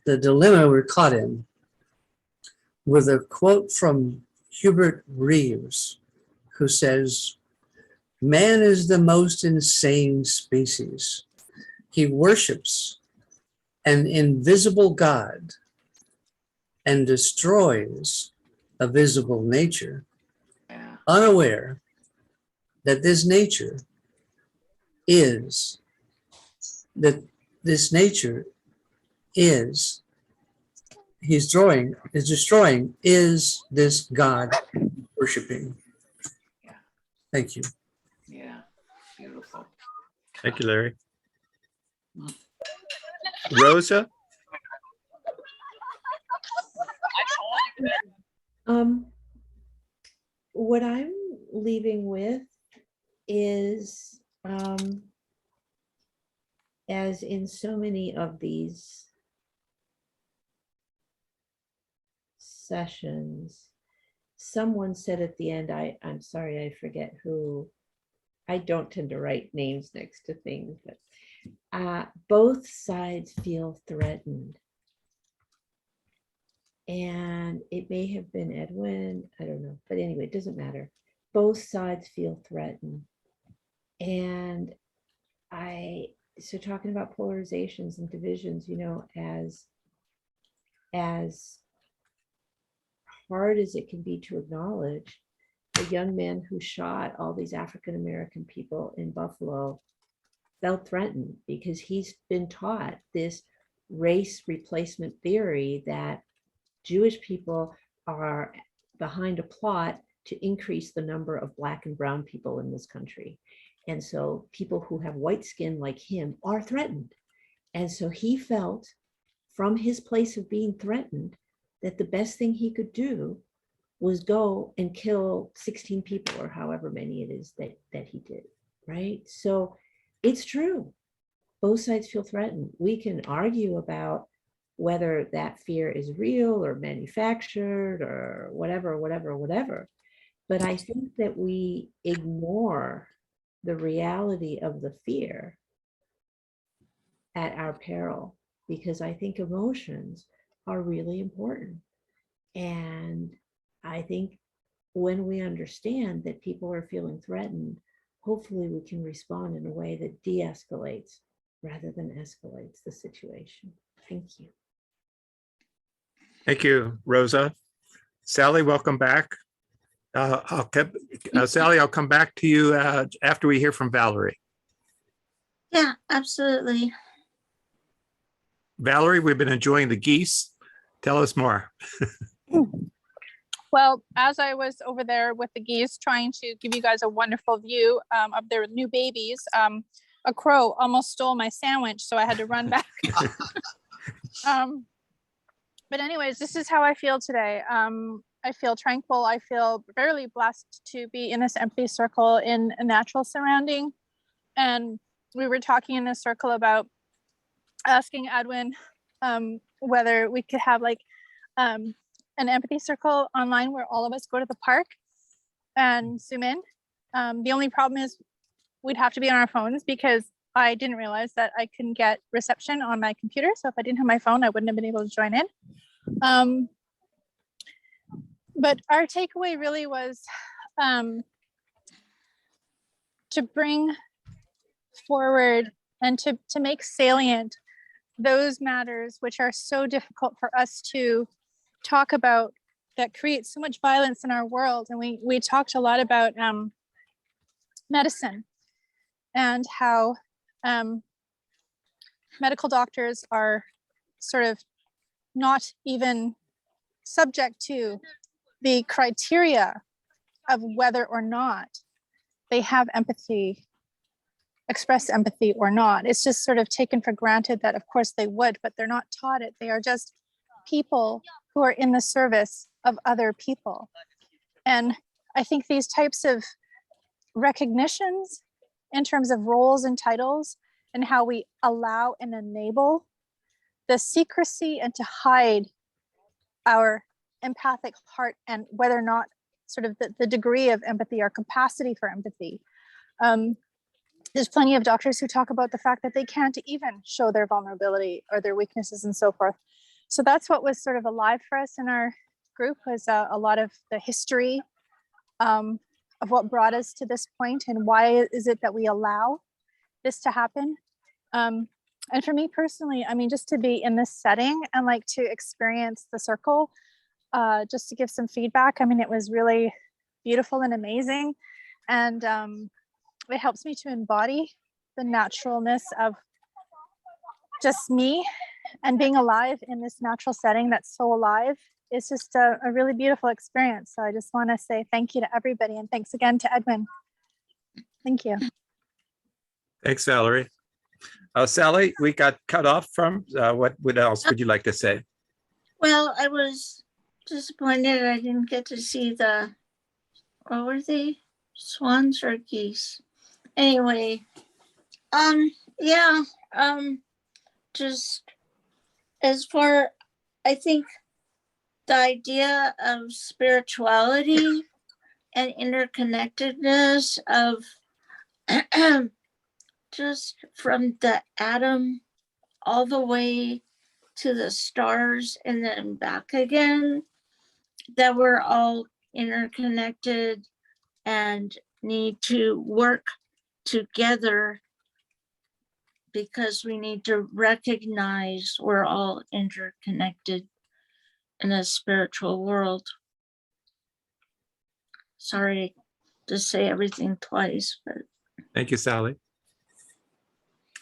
the dilemma we're caught in with a quote from Hubert Reeves, who says, Man is the most insane species. He worships an invisible God and destroys a visible nature, Yeah. unaware that this nature is destroying is this God worshiping. Yeah. Thank you. Yeah. Beautiful. Thank you, Larry. Rosa? What I'm leaving with is, as in so many of these sessions, someone said at the end, I'm sorry, I forget who. I don't tend to write names next to things, but both sides feel threatened. And it may have been Edwin, I don't know, but anyway, it doesn't matter. Both sides feel threatened. And so talking about polarizations and divisions, you know, as hard as it can be to acknowledge, the young man who shot all these African-American people in Buffalo felt threatened because he's been taught this race replacement theory that Jewish people are behind a plot to increase the number of Black and brown people in this country. And so people who have white skin like him are threatened. And so he felt, from his place of being threatened, that the best thing he could do was go and kill 16 people or however many it is that he did, right? So it's true. Both sides feel threatened. We can argue about whether that fear is real or manufactured or whatever. But I think that we ignore the reality of the fear at our peril, because I think emotions are really important. And I think when we understand that people are feeling threatened, hopefully we can respond in a way that de-escalates rather than escalates the situation. Thank you. Thank you, Rosa. Sally, welcome back. Sally, I'll come back to you after we hear from Valerie. Yeah, absolutely. Valerie, we've been enjoying the geese. Tell us more. Well, as I was over there with the geese trying to give you guys a wonderful view of their new babies, a crow almost stole my sandwich, so I had to run back. But anyways, this is how I feel today. I feel tranquil. I feel very blessed to be in this empathy circle in a natural surrounding. And we were talking in this circle about asking Edwin whether we could have like an empathy circle online where all of us go to the park and zoom in. The only problem is we'd have to be on our phones because I didn't realize that I couldn't get reception on my computer. So if I didn't have my phone, I wouldn't have been able to join in. But our takeaway really was to bring forward and to make salient those matters which are so difficult for us to talk about, that create so much violence in our world. And we talked a lot about medicine and how medical doctors are sort of not even subject to the criteria of whether or not they have empathy, express empathy or not. It's just sort of taken for granted that of course they would, but they're not taught it. They are just people who are in the service of other people. And I think these types of recognitions in terms of roles and titles and how we allow and enable the secrecy and to hide our empathic heart and whether or not sort of the degree of empathy or capacity for empathy. There's plenty of doctors who talk about the fact that they can't even show their vulnerability or their weaknesses and so forth. So that's what was sort of alive for us in our group, was a lot of the history of what brought us to this point and why is it that we allow this to happen. And for me personally, I mean, just to be in this setting and like to experience the circle, just to give some feedback. I mean, it was really beautiful and amazing. And it helps me to embody the naturalness of just me and being alive in this natural setting that's so alive. It's just a really beautiful experience. So I just want to say thank you to everybody. And thanks again to Edwin. Thank you. Thanks, Valerie. Sally, we got cut off from, what else would you like to say? Well, I was disappointed I didn't get to see the, what were they? Swans or geese? Anyway, yeah, just as far, I think the idea of spirituality and interconnectedness of just from the atom all the way to the stars and then back again, that we're all interconnected and need to work together because we need to recognize we're all interconnected in a spiritual world. Sorry to say everything twice, but. Thank you, Sally.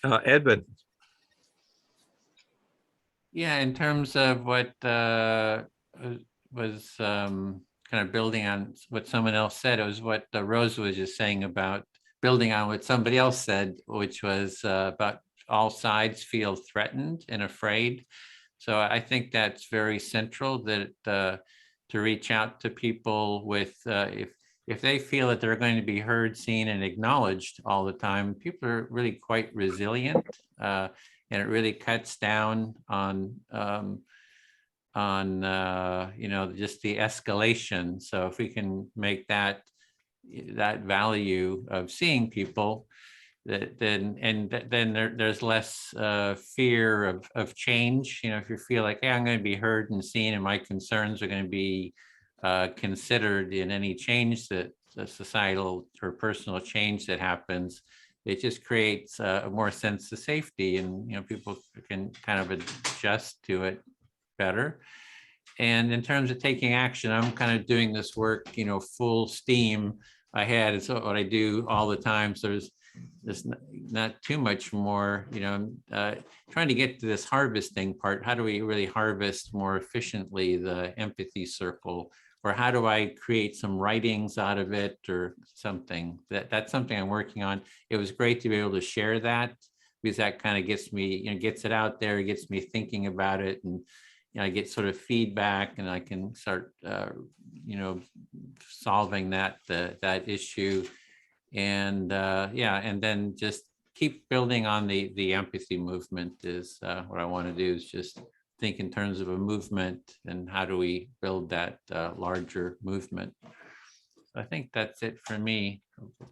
Edwin. Yeah, in terms of what was kind of building on what someone else said, it was what Rose was just saying about building on what somebody else said, which was about all sides feel threatened and afraid. So I think that's very central, that to reach out to people with, if they feel that they're going to be heard, seen, and acknowledged all the time, people are really quite resilient, and it really cuts down on just the escalation. So if we can make that value of seeing people, then there's less fear of change. If you feel like, hey, I'm going to be heard and seen, and my concerns are going to be considered in any change, that the societal or personal change that happens, it just creates a more sense of safety, and people can kind of adjust to it better. And in terms of taking action, I'm kind of doing this work, full steam ahead. It's what I do all the time. So there's not too much more, trying to get to this harvesting part. How do we really harvest more efficiently the empathy circle? Or how do I create some writings out of it or something? That's something I'm working on. It was great to be able to share that, because that kind of gets me, gets it out there, gets me thinking about it, and I get sort of feedback, and I can start, solving that issue, and and then just keep building on the empathy movement is what I want to do, is just think in terms of a movement, and how do we build that larger movement. I think that's it for me.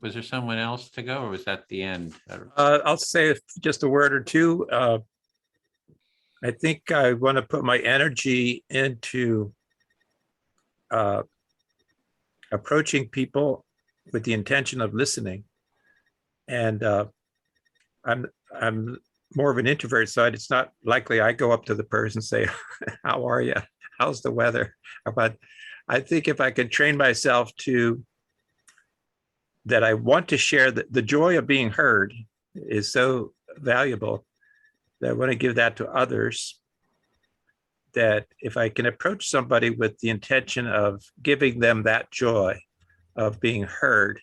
Was there someone else to go, or was that the end? I'll say just a word or two. I think I want to put my energy into approaching people with the intention of listening. And I'm more of an introvert, so it's not likely I go up to the person and say, how are you? How's the weather? But I think if I can train myself that I want to share the joy of being heard is so valuable, that I want to give that to others. That if I can approach somebody with the intention of giving them that joy of being heard,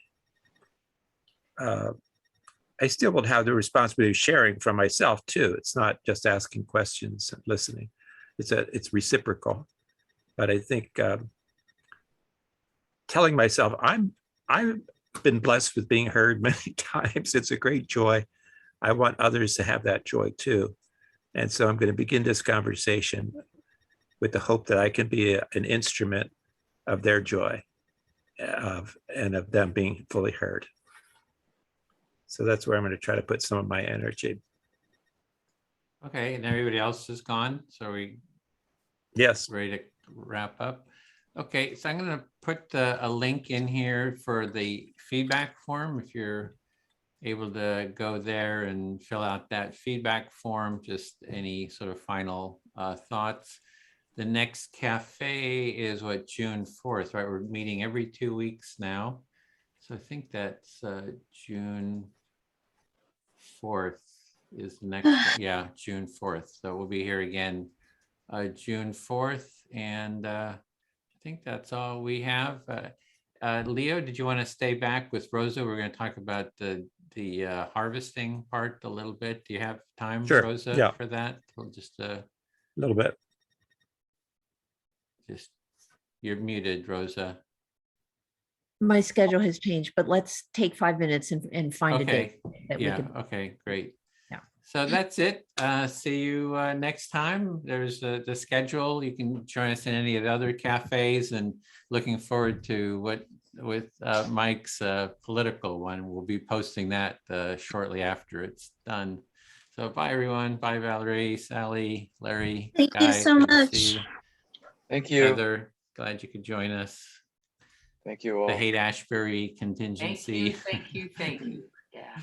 I still will have the responsibility of sharing from myself too. It's not just asking questions and listening. It's reciprocal. But I think telling myself I've been blessed with being heard many times. It's a great joy. I want others to have that joy too. And so I'm going to begin this conversation with the hope that I can be an instrument of their joy, and of them being fully heard. So that's where I'm going to try to put some of my energy. Okay, and everybody else is gone, so are we Yes. ready to wrap up? Okay, so I'm going to put a link in here for the feedback form. If you're able to go there and fill out that feedback form, just any sort of final thoughts. The next cafe is what, June 4th, right? We're meeting every 2 weeks now. So I think that's June 4th is the next one. Yeah, June 4th. So we'll be here again June 4th. And I think that's all we have. Leo, did you want to stay back with Rosa? We're going to talk about the harvesting part a little bit. Do you have time, Sure, Rosa, yeah. for that? We'll just A little bit. you're muted, Rosa. My schedule has changed, but let's take 5 minutes and find a date Okay, that we yeah, can. okay, great. Yeah. So that's it. See you next time. There's the schedule. You can join us in any of the other cafes, and looking forward to what with Mike's political one. We'll be posting that shortly after it's done. So bye, everyone. Bye, Valerie, Sally, Larry. Thank you Guy, so good to much. see you. Thank you. Heather, glad you could join us. Thank you all. The Haight-Ashbury Thank contingency. you, thank you, thank you. Yeah.